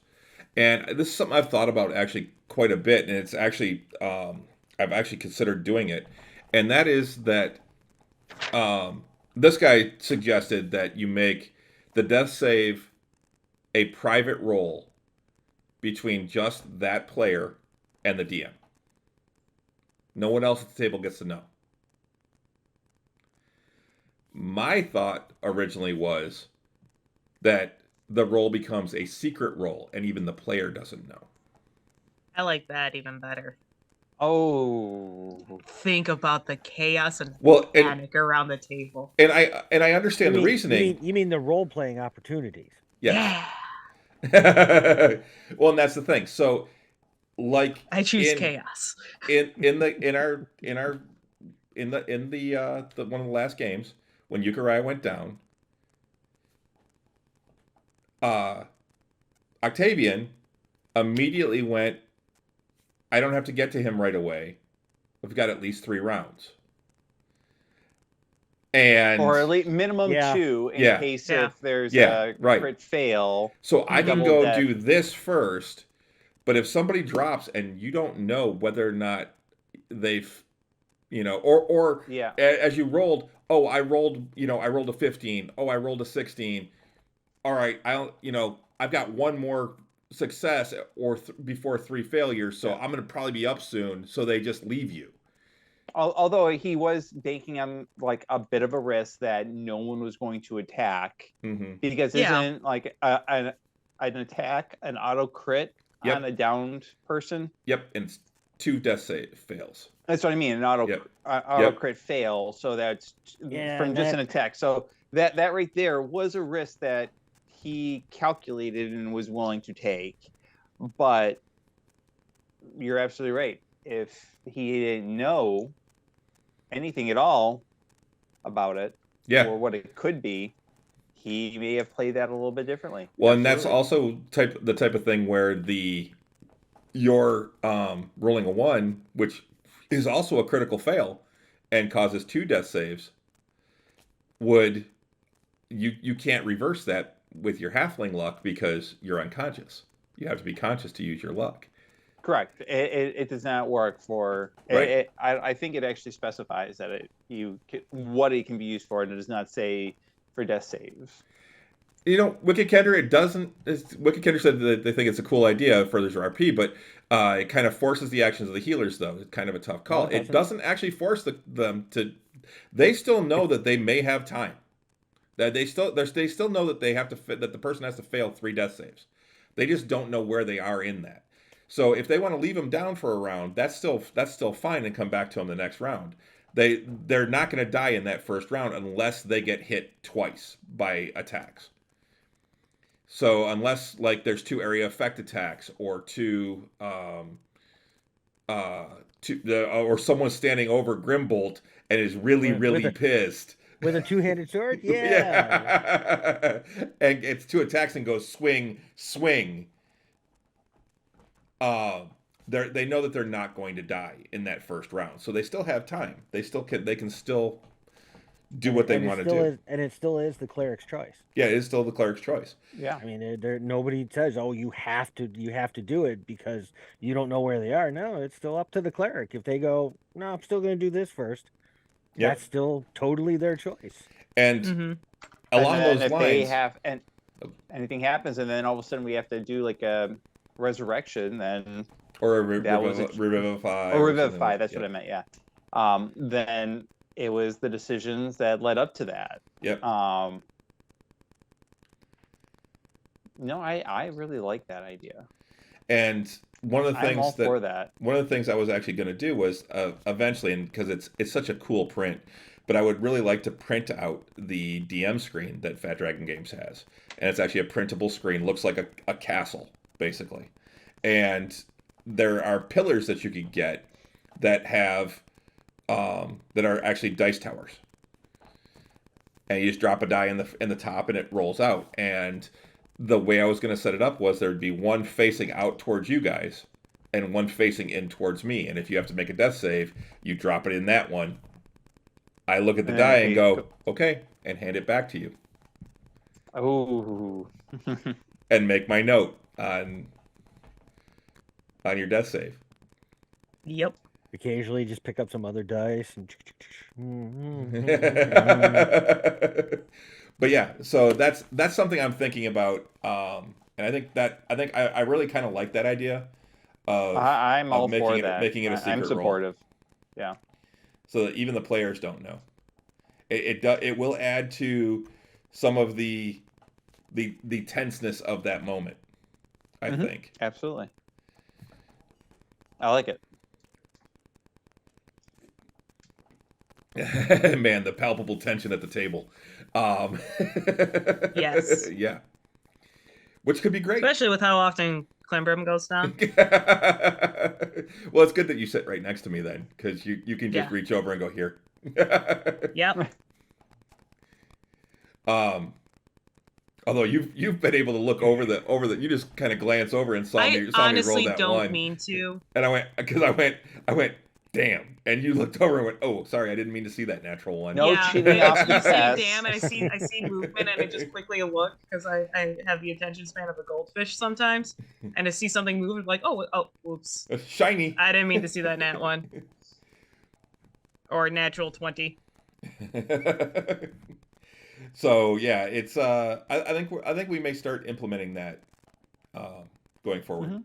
and this is something I've thought about actually quite a bit, and it's actually I've actually considered doing it, and that is that this guy suggested that you make the death save a private role between just that player and the DM. No one else at the table gets to know. my thought originally was that the roll becomes a secret roll, and even the player doesn't know. I like that even better. Oh, Think about the chaos and Well, panic around the table. and I understand the reasoning. You mean the role playing opportunities? Yes. Yeah. Well, and that's the thing. So, like, I choose chaos. in the one of the last games when Yukurai went down, Octavian immediately went, I don't have to get to him right away. We've got at least 3 rounds. And or at least minimum 2 in case if there's a crit fail. So I can double go death. do this first, but if somebody drops and you don't know whether or not they've, or as you rolled, I rolled a 15. Oh, I rolled a 16. All right, I've got one more success or before 3 failures, so I'm going to probably be up soon. So they just leave you. Although he was banking on like a bit of a risk that no one was going to attack, because isn't like an attack an auto crit on a downed person? Yep, and it's 2 death save fails. That's what I mean. An auto crit fail, so that's from just an attack. So that right there was a risk that he calculated and was willing to take. But you're absolutely right. If he didn't know anything at all about it, or what it could be, he may have played that a little bit differently. Well, and that's also the type of thing where you're rolling a 1, which is also a critical fail and causes 2 death saves. You can't reverse that with your halfling luck because you're unconscious. You have to be conscious to use your luck. Correct. It does not work for. Right. I think it actually specifies that what it can be used for, and it does not say for death saves. Wicked Kender, it doesn't. Wicked Kender said that they think it's a cool idea for their RP, but it kind of forces the actions of the healers, though. It's kind of a tough call. No, it doesn't actually force them to. They still know that they may have time. That they still know that they have to that the person has to fail 3 death saves. They just don't know where they are in that. So if they want to leave them down for a round, that's still fine and come back to them the next round. They're not going to die in that first round unless they get hit twice by attacks. So unless like there's 2 area effect attacks or 2 or someone's standing over Grimbolt and is really pissed. With a 2-handed sword? Yeah. And it's 2 attacks and goes swing. They know that they're not going to die in that first round, so they still have time. They can still do what they want to do. And it still is the cleric's choice. Yeah, it is still the cleric's choice. Yeah. I mean, nobody says, "Oh, you have to do it because you don't know where they are." No, it's still up to the cleric. If they go, "No, I'm still going to do this first," that's still totally their choice. And along those if lines, anything happens, and then all of a sudden we have to do like a resurrection, then or a revivify. Or revivify. That's what I meant. Yeah. Then it was the decisions that led up to that. Yep. No, I really like that idea. And one of the things I'm all for that. One of the things I was actually going to do was eventually, and because it's such a cool print, but I would really like to print out the DM screen that Fat Dragon Games has, and it's actually a printable screen. Looks like a castle basically, and there are pillars that you could get that have that are actually dice towers, and you just drop a die in the top and it rolls out. And the way I was going to set it up was there'd be one facing out towards you guys and one facing in towards me, and if you have to make a death save, you drop it in that one. I look at the die and go, okay, and hand it back to you. Oh. And make my note on your death save. Yep. Occasionally just pick up some other dice and But yeah, so that's something I'm thinking about, and I really kind of like that idea of I'm all for that. Making it a secret I'm supportive. Role. Yeah. So that even the players don't know. It will add to some of the tenseness of that moment, I think. Absolutely. I like it. Man, the palpable tension at the table. Yes. Yeah. Which could be great. Especially with how often Climbrim goes down. Well, it's good that you sit right next to me then, because you can just Yeah. reach over and go here. Yep. Although you've been able to look over the you just kind of glance over and saw me roll honestly that don't one. mean to. And I went, damn. And you looked over and went, oh, sorry, I didn't mean to see that natural one. No cheating off the You say pass. damn, and I see movement, and I just quickly look because I have the attention span of a goldfish sometimes, and I see something moving, like oh whoops, Shiny. I didn't mean to see that nat one or natural 20. So yeah, it's I think we may start implementing that going forward. Mm-hmm.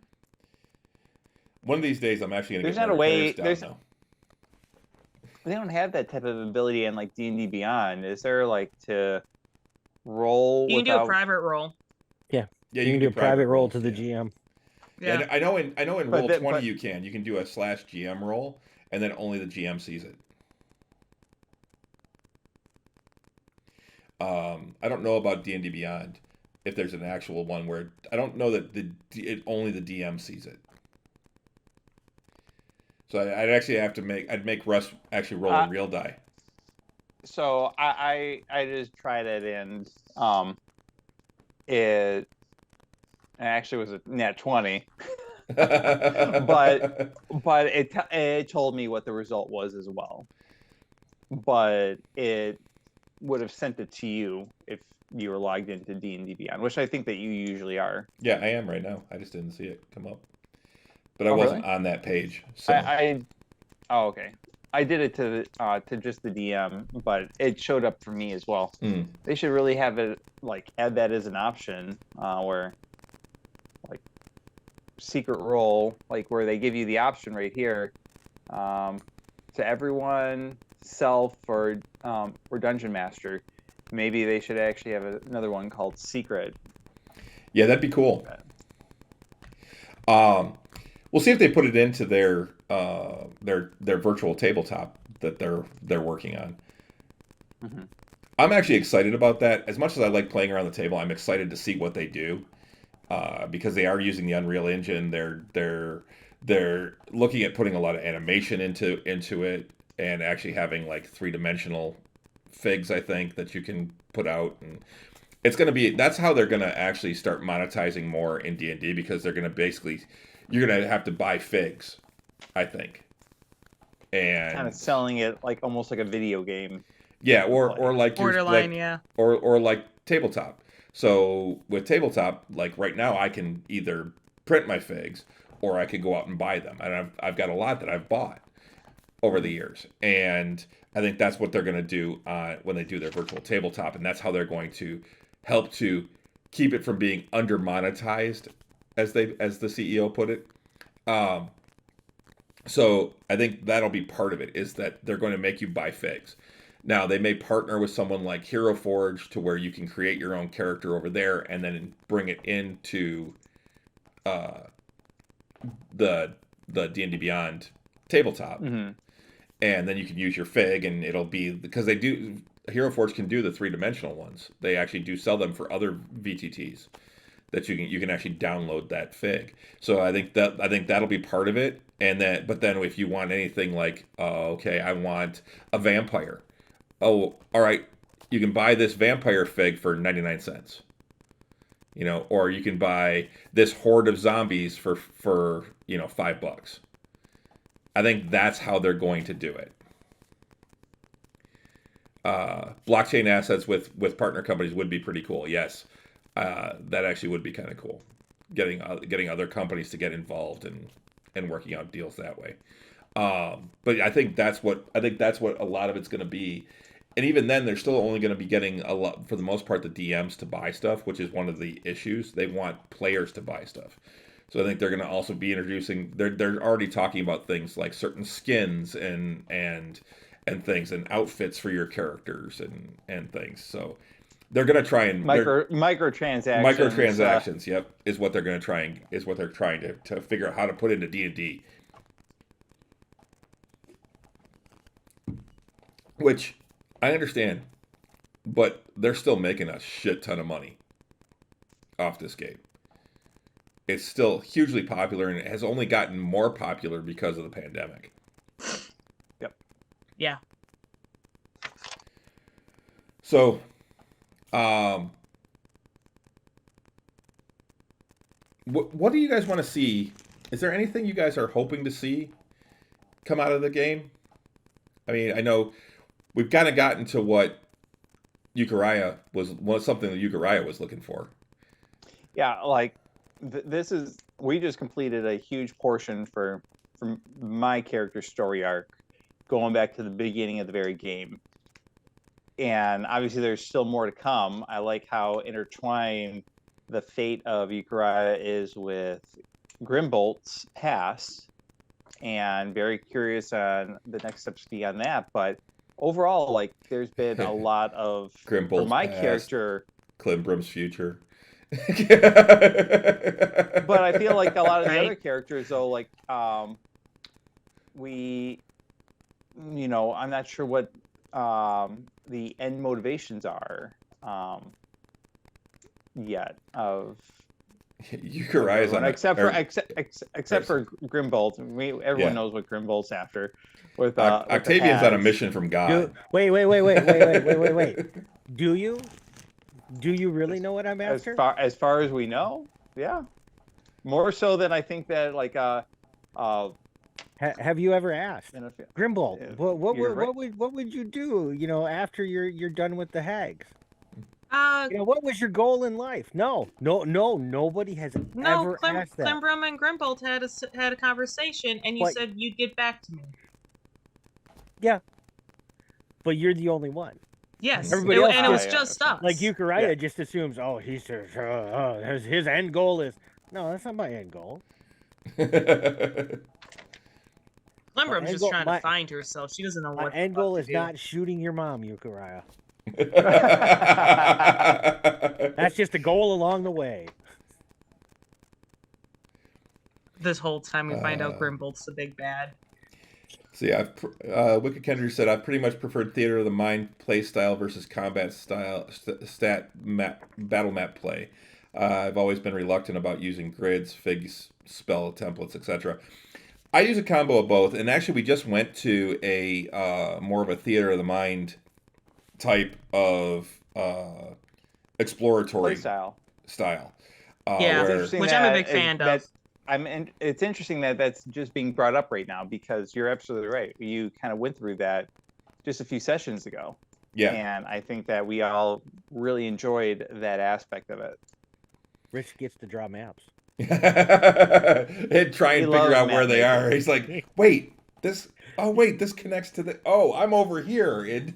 One of these days, I'm actually going to There's get not a way. down now. They don't have that type of ability in like D&D Beyond. Is there like to roll? You can do without... a private roll. Yeah, Yeah, you can do a private roll to the GM. Yeah, Yeah. I know in But Roll20 you can do a /GM roll, and then only the GM sees it. I don't know about D&D Beyond if there's an actual one where I don't know that only the DM sees it. So I'd actually have to make Russ actually roll a real die. So I just tried it, and it actually was a nat 20. but it told me what the result was as well. But it would have sent it to you if you were logged into D&D Beyond, which I think that you usually are. Yeah, I am right now. I just didn't see it come up. But I wasn't on that page. So oh, okay. I did it to just the DM, but it showed up for me as well. They should really have it like add that as an option, where like secret role, like where they give you the option right here, to everyone, self or dungeon master. Maybe they should actually have another one called secret. Yeah, that'd be cool. We'll see if they put it into their virtual tabletop that they're working on. Mm-hmm. I'm actually excited about that. As much as I like playing around the table, I'm excited to see what they do, because they are using the Unreal Engine. They're looking at putting a lot of animation into it, and actually having like 3-dimensional figs, I think, that you can put out, and it's going to be, that's how they're going to actually start monetizing more in D&D, because they're going to basically, you're going to have to buy figs, I think, and kind of selling it like almost like a video game. Yeah, or like borderline, yeah, or like tabletop. So with tabletop, like right now, I can either print my figs or I could go out and buy them, and I've got a lot that I've bought over the years, and I think that's what they're going to do when they do their virtual tabletop, and that's how they're going to help to keep it from being under monetized, as the CEO put it. So I think that'll be part of it, is that they're going to make you buy figs. Now, they may partner with someone like Hero Forge to where you can create your own character over there and then bring it into the D&D Beyond tabletop. Mm-hmm. And then you can use your fig, and it'll be, because Hero Forge can do the 3-dimensional ones. They actually do sell them for other VTTs that you can actually download that fig. So I think that'll be part of it. But then if you want anything like, okay, I want a vampire. Oh, all right, you can buy this vampire fig for 99 cents. Or you can buy this horde of zombies for $5. I think that's how they're going to do it. Blockchain assets with partner companies would be pretty cool. Yes, that actually would be kind of cool. Getting other companies to get involved and working out deals that way. But I think that's what a lot of it's going to be. And even then, they're still only going to be getting a lot, for the most part, the DMs to buy stuff, which is one of the issues. They want players to buy stuff. So I think they're going to also be introducing. They're already talking about things like certain skins and and things, and outfits for your characters and things. So they're gonna try and microtransactions. microtransactions. Yep, is what they're gonna try and to figure out how to put into D&D. Which I understand, but they're still making a shit ton of money off this game. It's still hugely popular, and it has only gotten more popular because of the pandemic. Yep. Yeah. So, what do you guys want to see? Is there anything you guys are hoping to see come out of the game? I mean, I know we've kind of gotten to what Euchariah was something that Euchariah was looking for. Yeah, like we just completed a huge portion from my character's story arc, going back to the beginning of the very game. And obviously there's still more to come. I like how intertwined the fate of Euchariah is with Grimbolt's past, and very curious on the next steps beyond that. But overall, like, there's been a lot of Grimbolt's for my past, character, Climbrum's future. But I feel like a lot of the other characters, though, like I'm not sure what the end motivations are yet of Euchariah's on except for Grimbolt. Everyone knows what Grimbolt's after. With Octavian's on a mission from God. Wait. Do you really know what I'm after? As far as we know, yeah. More so than I think that have you ever asked Grimbolt? What would you do? After you're done with the hags. What was your goal in life? No. Nobody has ever asked that. Climbrum and Grimbolt had a conversation, and you said you'd get back to me. Yeah, but you're the only one. Yes, everybody else, and it was just us. Like Euchariah just assumes, his end goal is no. That's not my end goal. Climbrum's just trying to find herself. She doesn't know what. My end goal is not shooting your mom, Euchariah. That's just a goal along the way. This whole time we find out Grimbolt's the big bad. So yeah, Wicked Kendra said I've pretty much preferred theater of the mind play style versus combat style battle map play. I've always been reluctant about using grids, figs, spell templates, etc. I use a combo of both, and actually we just went to a more of a theater of the mind type of exploratory style. Which I'm a big fan of. It's interesting that that's just being brought up right now, because you're absolutely right. You kind of went through that just a few sessions ago. Yeah. And I think that we all really enjoyed that aspect of it. Rich gets to draw maps. And try and figure out where they are. He's like, wait, this connects to the, I'm over here.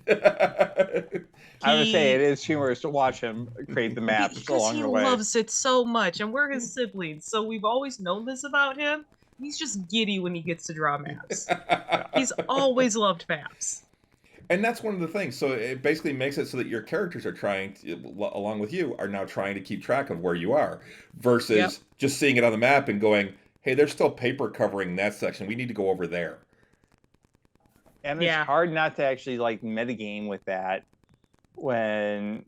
I would say it is humorous to watch him create the maps along the way. He loves it so much, and we're his siblings, so we've always known this about him. He's just giddy when he gets to draw maps. He's always loved maps. And that's one of the things. So it basically makes it so that your characters are trying to, along with you, are now trying to keep track of where you are, versus just seeing it on the map and going, hey, there's still paper covering that section. We need to go over there. And it's hard not to actually metagame with that when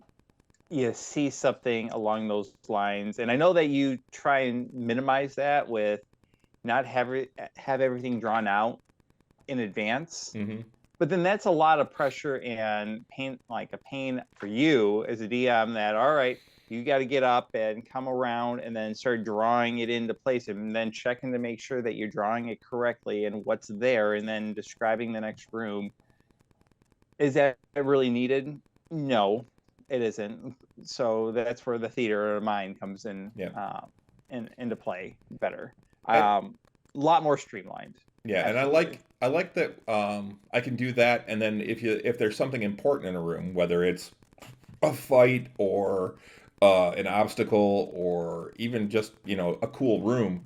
you see something along those lines. And I know that you try and minimize that with not have everything drawn out in advance. Mm-hmm. But then that's a lot of pressure and pain, like a pain for you as a DM, that, all right, you got to get up and come around and then start drawing it into place, and then checking to make sure that you're drawing it correctly and what's there, and then describing the next room. Is that really needed? No, it isn't. So that's where the theater of mind comes in, into play better. A lot more streamlined. Yeah, absolutely. And I like that I can do that, and then if there's something important in a room, whether it's a fight or an obstacle or even just a cool room,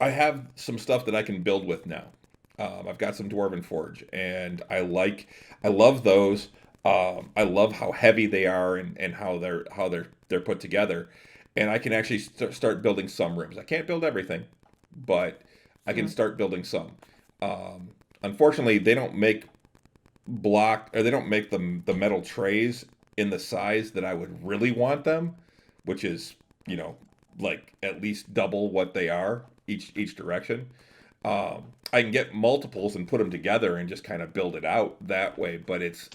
I have some stuff that I can build with now. I've got some Dwarven Forge, and I love those. I love how heavy they are and how they're put together, and I can actually start building some rooms. I can't build everything, but I can start building some. Um, Unfortunately, they don't make they don't make the metal trays in the size that I would really want them, which is, you know, like at least double what they are each direction. I can get multiples and put them together and just kind of build it out that way, but it's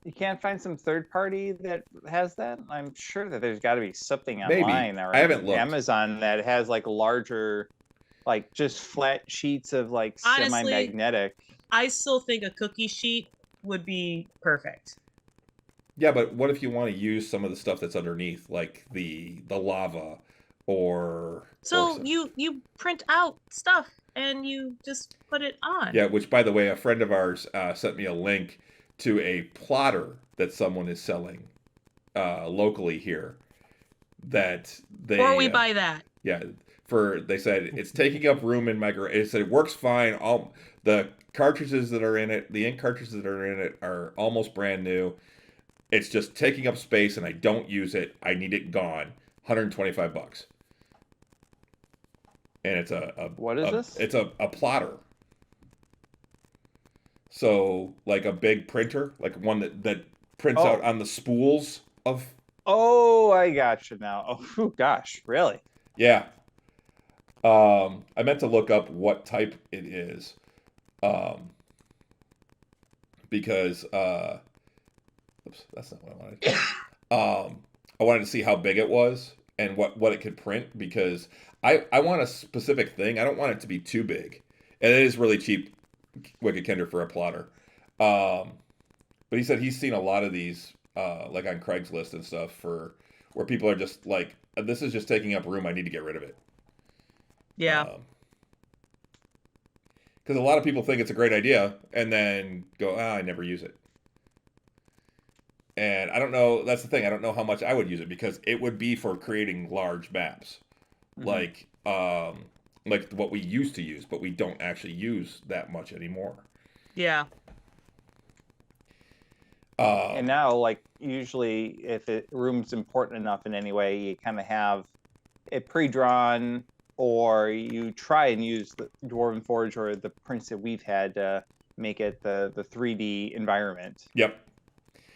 You can't find some third party that has that? I'm sure that there's got to be something maybe online or I haven't on looked. Amazon that has like larger, like just flat sheets of like Honestly, semi-magnetic. I still think a cookie sheet would be perfect. Yeah, but what if you want to use some of the stuff that's underneath, like the lava, or So some- you print out stuff and you just put it on. yeah. Which, by the way, a friend of ours sent me a link to a plotter that someone is selling locally here. That they Or we buy that. yeah, they said it's taking up room in my garage. It said it works fine. All the cartridges that are in it, the ink cartridges that are in it, are almost brand new. It's just taking up space, and I don't use it. I need it gone. $125, and it's What is this? It's a plotter. So like a big printer, like one that prints Oh. out on the spools of Oh, I got you now. Oh, phew, gosh, really? yeah. I meant to look up what type it is, because oops, that's not what I wanted. I wanted to see how big it was and what it could print, because I want a specific thing. I don't want it to be too big, and it is really cheap, Wicked Kender, for a plotter. But he said he's seen a lot of these, like on Craigslist and stuff, for where people are just like, this is just taking up room. I need to get rid of it. Yeah. Because a lot of people think it's a great idea and then go, I never use it. And I don't know. That's the thing. I don't know how much I would use it, because it would be for creating large maps, like what we used to use, but we don't actually use that much anymore. Yeah. And now, like, usually if it room's important enough in any way, you kind of have it pre-drawn, or you try and use the Dwarven Forge or the prints that we've had to make it the 3D environment. Yep.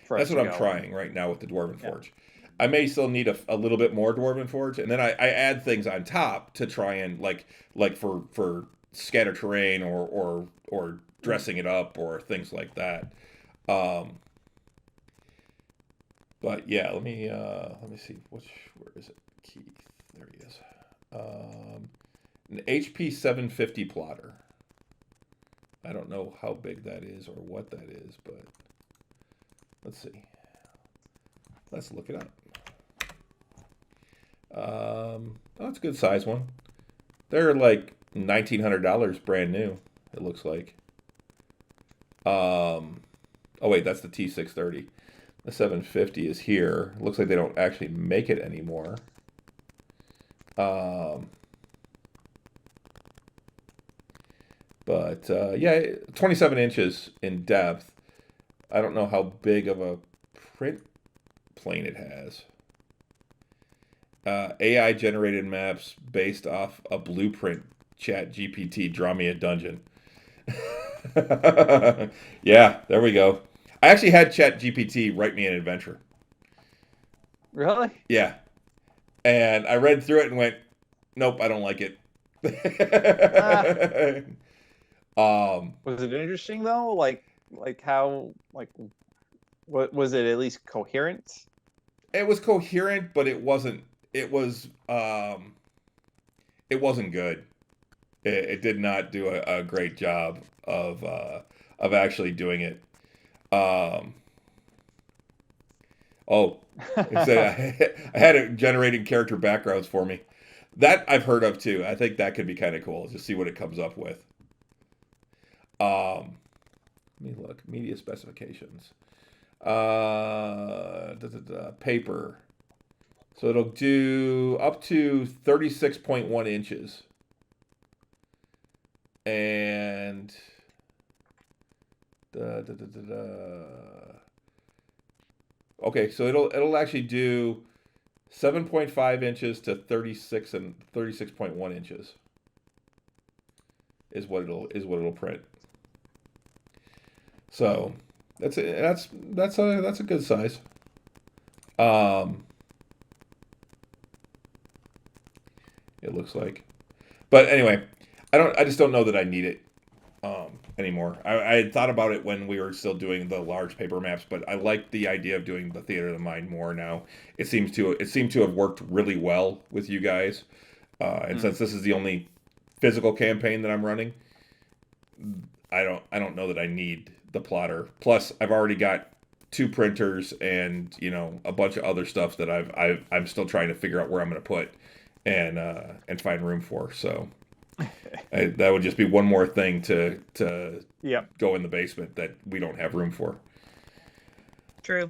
For That's us what to I'm go. trying right now with the Dwarven Forge. I may still need a little bit more Dwarven Forge, and then I add things on top to try and like for scatter terrain or dressing it up or things like that. But yeah, let me see where is it? Keith, there he is. An HP 750 plotter. I don't know how big that is or what that is, but let's see. Let's look it up. Oh, it's a good size one. They're like $1,900 brand new, it looks like. Oh wait, that's the T630. The 750 is here. It looks like they don't actually make it anymore. But yeah, 27 inches in depth. I don't know how big of a print plane it has. AI generated maps based off a blueprint. Chat GPT, draw me a dungeon. Yeah, there we go. I actually had Chat GPT write me an adventure. Really? Yeah. And I read through it and went, nope, I don't like it. Was it interesting though? Like how, like, what was it, at least coherent? It was coherent, but it wasn't. It wasn't good. It did not do a great job of actually doing it. It said I had it generating character backgrounds for me. That I've heard of too. I think that could be kind of cool to see what it comes up with. Let me look. Media specifications. Paper. So it'll do up to 36.1 inches. and da, da, da, da, da. Okay, so it'll actually do 7.5 inches to 36 and 36.1 inches is what it'll print. So that's a good size. It looks like, but anyway, I just don't know that I need it anymore. I had thought about it when we were still doing the large paper maps, but I like the idea of doing the Theater of the Mind more now. It seemed to have worked really well with you guys, and since this is the only physical campaign that I'm running, I don't know that I need the plotter. Plus, I've already got 2 printers and a bunch of other stuff that I'm still trying to figure out where I'm going to put and find room for. So. That would just be one more thing to go in the basement that we don't have room for. True.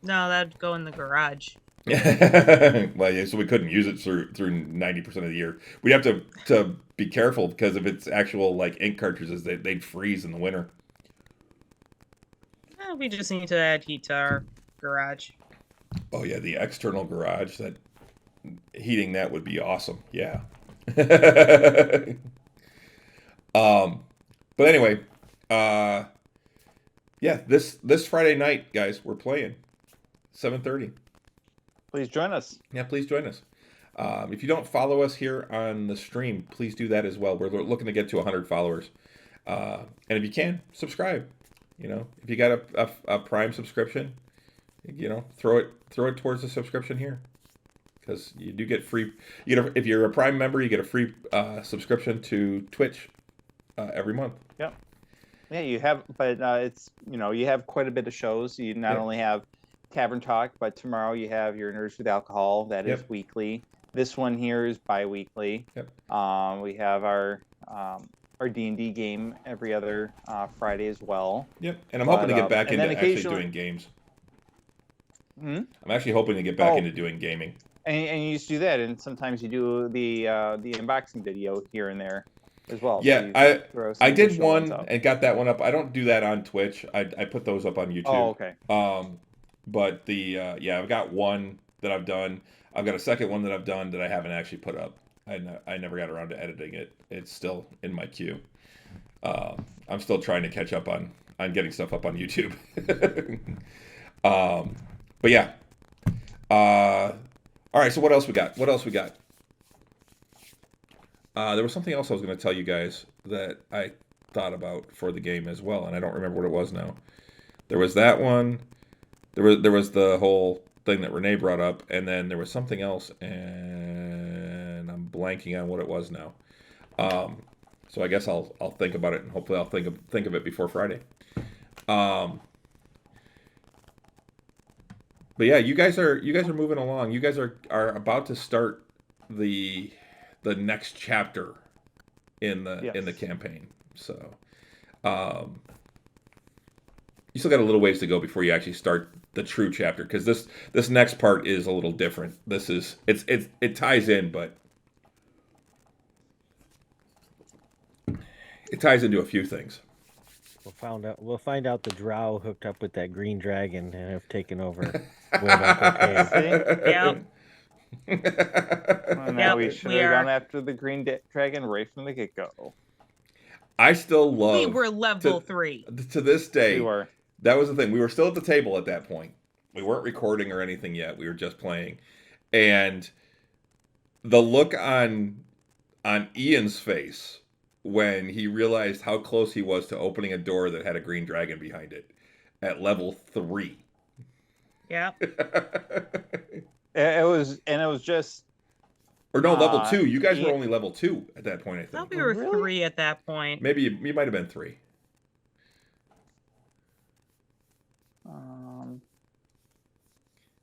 No, that'd go in the garage. Well, yeah, so we couldn't use it through 90% of the year. We'd have to be careful because if it's actual like ink cartridges, they'd freeze in the winter. We just need to add heat to our garage. Oh yeah, the external garage, that heating that would be awesome. Yeah. But anyway, yeah, this Friday night, guys, we're playing 7:30. Please join us. Yeah, please join us. If you don't follow us here on the stream, please do that as well. We're looking to get to 100 followers, and if you can, subscribe. If you got a Prime subscription, throw it towards the subscription here. Because you do get free, if you're a Prime member, you get a free subscription to Twitch every month. Yep. Yeah, you have, but it's you have quite a bit of shows. You not only have Tavern Talk, but tomorrow you have your Nerds with Alcohol. That is weekly. This one here is bi-weekly. Yep. We have our D&D game every other Friday as well. Yep. And I'm hoping to get back into actually doing games. I'm actually hoping to get back into doing gaming. And you just do that, and sometimes you do the unboxing video here and there as well. Yeah, So I did one and got that one up. I don't do that on Twitch. I put those up on YouTube. Oh, okay. But I've got one that I've done. I've got a second one that I've done that I haven't actually put up. I never got around to editing it. It's still in my queue. I'm still trying to catch up on getting stuff up on YouTube. But yeah. All right, so what else we got? There was something else I was going to tell you guys that I thought about for the game as well, and I don't remember what it was now. There was that one. There was the whole thing that Renee brought up, and then there was something else, and I'm blanking on what it was now. So I guess I'll think about it, and hopefully I'll think of it before Friday. But yeah, you guys are moving along. You guys are about to start the next chapter in the campaign. So, you still got a little ways to go before you actually start the true chapter, because this next part is a little different. It ties in, but it ties into a few things. We'll find out the drow hooked up with that green dragon and have taken over. Yep. Well, now we should have gone after the green dragon right from the get-go. I still love. We were level 3. To this day, We were. That was the thing. We were still at the table at that point. We weren't recording or anything yet. We were just playing, and the look on Ian's face when he realized how close he was to opening a door that had a green dragon behind it at level 3. Yeah. It was just. Or no, level 2. You guys were only level 2 at that point, I I think. thought we were 3 at that point. Maybe you might have been 3.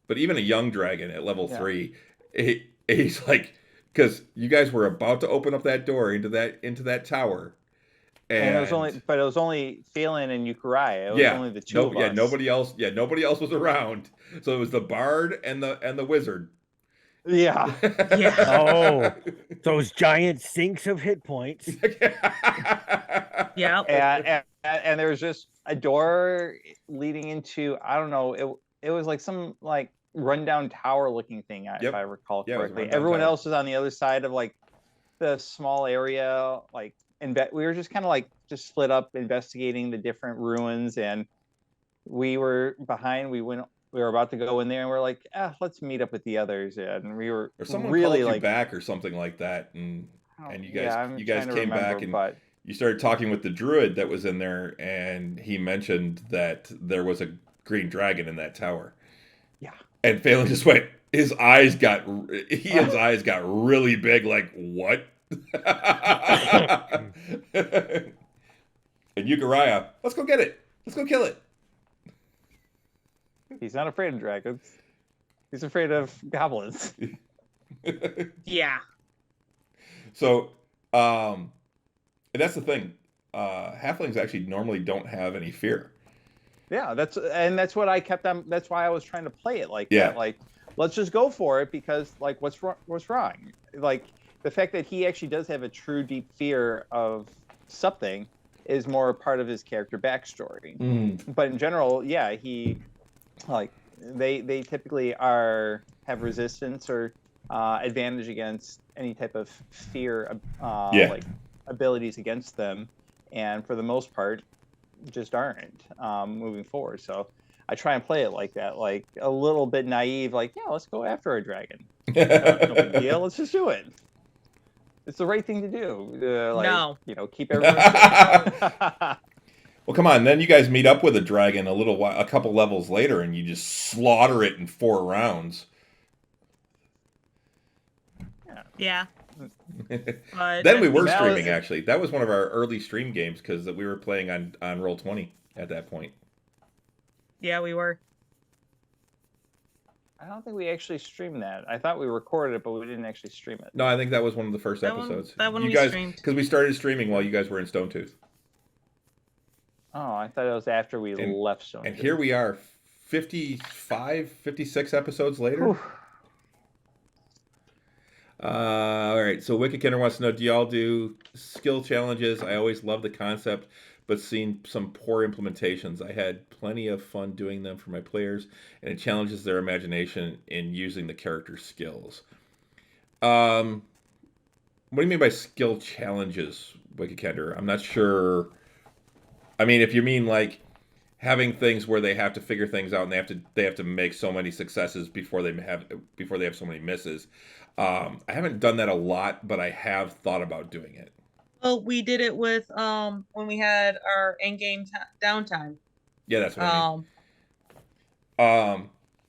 But even a young dragon at level 3, he's like, because you guys were about to open up that door into that tower, and it was only Phelan and Yukurai. It was only the two of us. Nobody else was around. So it was the bard and the wizard, Yeah. Oh, those giant sinks of hit points. Yeah. And there was just a door leading into, I don't know, it was like some like rundown tower looking thing, Yep. if I recall Yeah, it was a correctly. rundown Everyone tower. else was on the other side of like the small area, like we were just kind of like just split up investigating the different ruins, and we were behind. We were about to go in there, and we're like, let's meet up with the others. And we were Or someone really called you like, back or something like that, and you guys I'm you guys trying to came remember, back and but you started talking with the druid that was in there, and he mentioned that there was a green dragon in that tower. yeah. And Phelan just went. His eyes got really big. Like what? And Euchariah, let's go get it. Let's go kill it. He's not afraid of dragons. He's afraid of goblins. Yeah. So, and that's the thing. Halflings actually normally don't have any fear. Yeah, that's what I kept on. That's why I was trying to play it like Yeah. that. Like, let's just go for it, because like, what's wrong? Like, the fact that he actually does have a true deep fear of something is more a part of his character backstory. But in general, yeah, he like they typically have resistance or advantage against any type of fear like abilities against them, and for the most part just aren't moving forward. So I try and play it like that, like a little bit naive, like, yeah, let's go after a dragon. No big deal, let's just do it. It's the right thing to do. No. Keep everyone safe. Well, come on. Then you guys meet up with a dragon a couple levels later, and you just slaughter it in 4 rounds. Yeah. But Then we were now streaming. it- Actually, that was one of our early stream games because we were playing on Roll20 at that point. Yeah, we were. I don't think we actually streamed that. I thought we recorded it, but we didn't actually stream it. No, I think that was one of the first That one- episodes. that one you we guys, streamed. because we started streaming while you guys were in Stone Tooth. Oh, I thought it was after we left Stone And Tooth. here we are, 55, 56 episodes later. All right, so Wicked Kenner wants to know, do y'all do skill challenges? I always love the concept, but seen some poor implementations. I had plenty of fun doing them for my players, and it challenges their imagination in using the character skills. What do you mean by skill challenges, Wicked Kenner? I'm not sure. I mean, if you mean like having things where they have to figure things out and they have to make so many successes before they have so many misses. I haven't done that a lot, but I have thought about doing it. Well, we did it with when we had our end game downtime. Yeah, that's what I mean.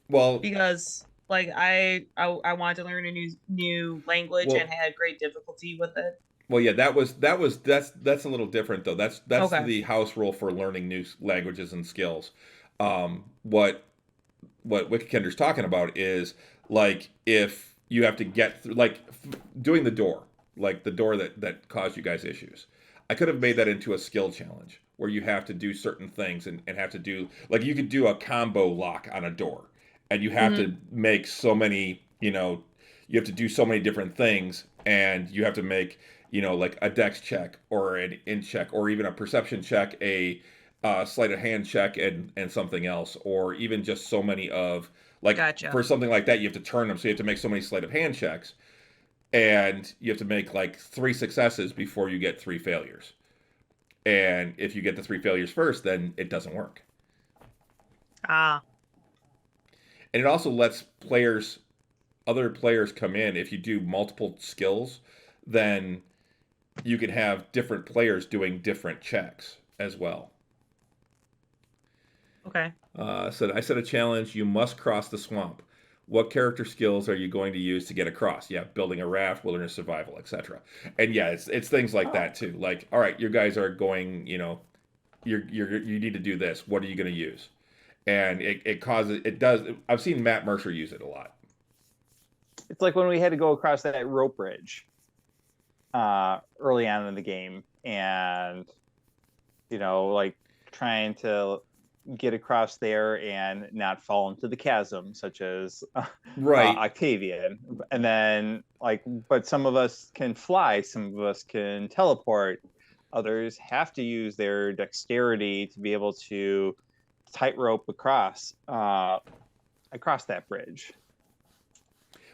Well, because like I wanted to learn a new language and had great difficulty with it. Well, yeah, that's a little different though. That's Okay. the house rule for learning new languages and skills. What Wicked Kender's talking about is like if you have to get through, like doing the door, like the door that caused you guys issues. I could have made that into a skill challenge where you have to do certain things and have to do, like you could do a combo lock on a door and you have to make so many, you have to do so many different things, and you have to make, like a dex check or an in check or even a perception check, a sleight of hand check and something else, or even just so many of, like, Gotcha. For something like that, you have to turn them. So you have to make so many sleight of hand checks, and you have to make like 3 successes before you get 3 failures. And if you get the 3 failures first, then it doesn't work. Ah. And it also lets other players come in. If you do multiple skills, then you can have different players doing different checks as well. Okay. I set a challenge. You must cross the swamp. What character skills are you going to use to get across? Yeah, building a raft, wilderness survival, etc. And yeah, it's things like that too. Like, all right, you guys are going, you need to do this. What are you going to use? And it does. I've seen Matt Mercer use it a lot. It's like when we had to go across that rope bridge early on in the game, and like trying to get across there and not fall into the chasm, such as Right. Octavian. And then but some of us can fly, some of us can teleport, others have to use their dexterity to be able to tightrope across that bridge.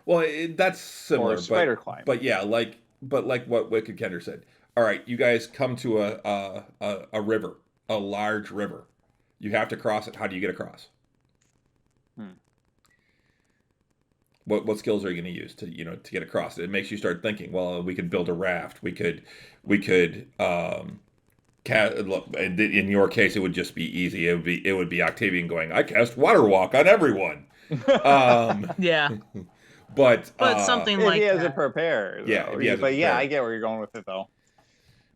Well, that's similar, or spider climb. But yeah, like what Wicked Kender said. All right, you guys come to a river, a large river. You have to cross it. How do you get across? What skills are you going to use to get across it? It makes you start thinking. Well, we could build a raft. We could in your case, it would just be easy. It would be Octavian going, I cast water walk on everyone. Yeah. But something if like he has that. it prepared. Yeah, if he has it but yeah, prepared. I get where you're going with it though.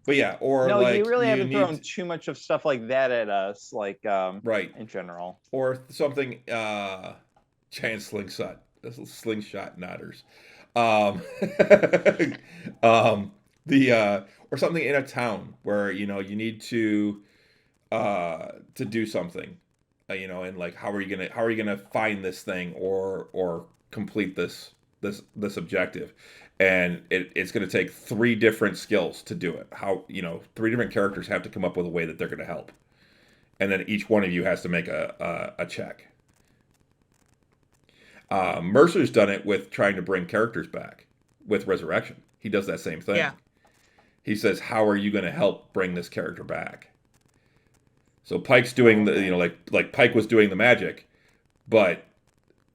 But yeah, or no, like you really haven't need thrown too much of stuff like that at us, right in general. or something giant slingshot nodders. The or something in a town where you need to do something, and like how are you gonna find this thing or complete this objective, and it's gonna take 3 different skills to do it. How 3 different characters have to come up with a way that they're gonna help, and then each one of you has to make a check. Mercer's done it with trying to bring characters back with Resurrection. He does that same thing. Yeah. He says, "How are you going to help bring this character back?" So Pike's doing the like Pike was doing the magic, but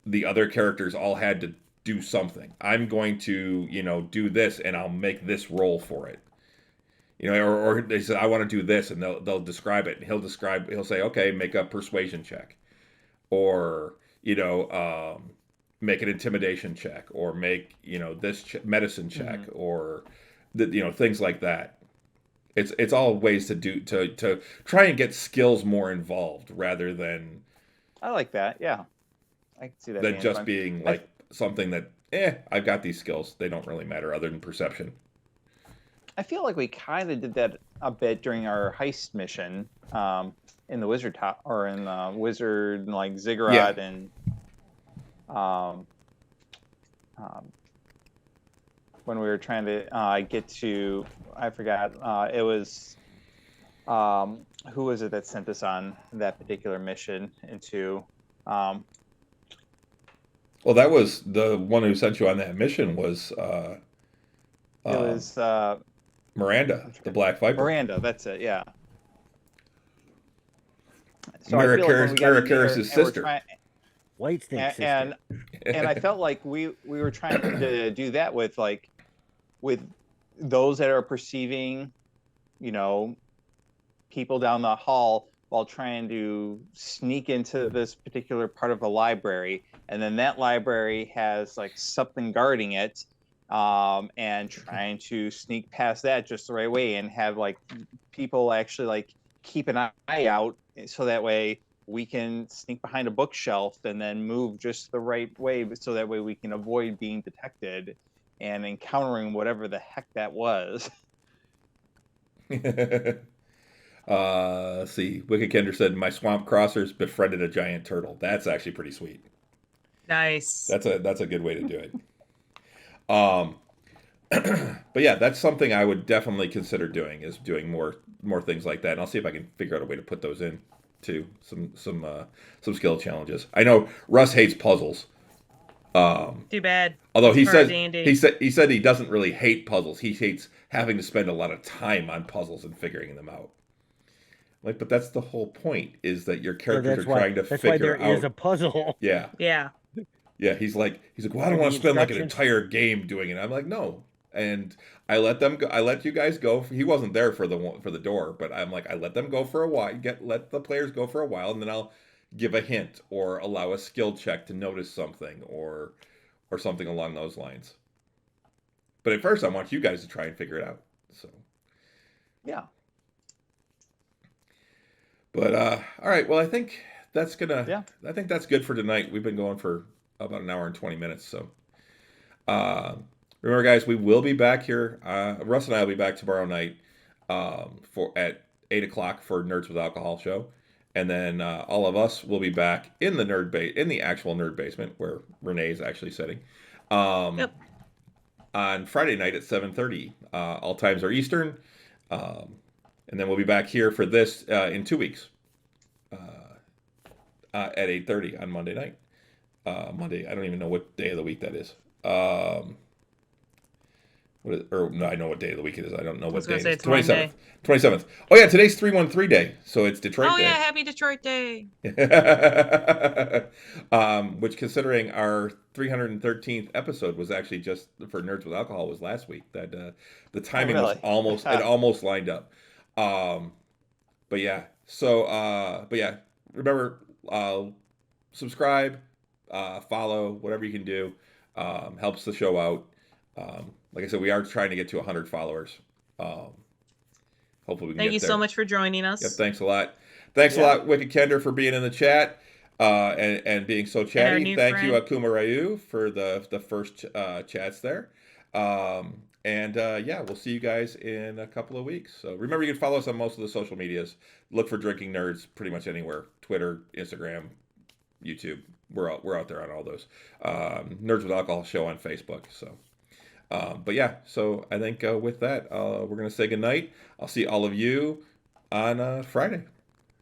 the other characters all had to do something. I'm going to do this, and I'll make this roll for it. Or they said, "I want to do this," and they'll describe it. And he'll say, "Okay, make a persuasion check," or make an intimidation check, or make this medicine check, or things like that. It's all ways to try and get skills more involved rather than I like that. Yeah, I can see that. Than just being like something that I've got these skills. They don't really matter other than perception. I feel like we kind of did that a bit during our heist mission in the Wizard Top or in the Wizard like Ziggurat and. When we were trying to get to, I forgot, it was, who was it that sent us on that particular mission into? Well, that was the one who sent you on that mission was. It was Miranda, the Black Viper. Miranda, that's it, yeah. So Miracaris' sister. White Snake sister. And I felt like we were trying to do that with those that are perceiving, people down the hall while trying to sneak into this particular part of the library, and then that library has like something guarding it, and trying to sneak past that just the right way and have like people actually like keep an eye out so that way we can sneak behind a bookshelf and then move just the right way so that way we can avoid being detected and encountering whatever the heck that was. See, Wicked Kender said, my swamp crossers befriended a giant turtle. That's actually pretty sweet. Nice. That's a good way to do it. But yeah, that's something I would definitely consider doing, is doing more things like that. And I'll see if I can figure out a way to put those in too. Some skill challenges. I know Russ hates puzzles. Too bad. Although he said he doesn't really hate puzzles. He hates having to spend a lot of time on puzzles and figuring them out. Like, but that's the whole point, is that your characters are trying to figure out. That's why there is a puzzle. Yeah. Yeah. Yeah. He's like, well, I don't want to spend like an entire game doing it. I'm like, no. And I let them go. I let you guys go. He wasn't there for the door, but I'm like, I let them go for a while. Let the players go for a while, and then I'll give a hint or allow a skill check to notice something or something along those lines. But at first, I want you guys to try and figure it out. So, yeah. But all right. Well, I think that's I think that's good for tonight. We've been going for about an hour and 20 minutes. So, remember, guys, we will be back here. Russ and I will be back tomorrow night at 8:00 for Nerds with Alcohol show, And then all of us will be back in the in the actual nerd basement where Renee is actually sitting. Yep. On Friday night at 7:30. All times are Eastern. And then we'll be back here for this in 2 weeks at 8:30 on Monday night. Monday, I don't even know what day of the week that is. No, I know what day of the week it is. I don't know what day it is. 27th. 27th. Oh, yeah, today's 313 day. So it's Detroit Day. Oh, yeah, happy Detroit Day. Which, considering our 313th episode was actually just for Nerds with Alcohol was last week. That the timing was almost, it almost lined up. But yeah, so, remember, subscribe, follow, whatever you can do. Helps the show out. Like I said, we are trying to get to 100 followers. Hopefully we can Thank get you there. so much for joining us. Yep, thanks a lot. Thanks a lot, Wicked Kender, for being in the chat and being so chatty. Thank you, Akuma Ryu, for the first chats there. We'll see you guys in a couple of weeks. So remember, you can follow us on most of the social medias. Look for Drinking Nerds pretty much anywhere. Twitter, Instagram, YouTube. We're out there on all those. Nerds with Alcohol show on Facebook. So. So I think with that, we're going to say goodnight. I'll see all of you on Friday.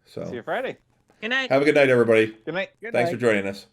So see you Friday. Good night. Have a good night, everybody. Good night. Thanks for joining us.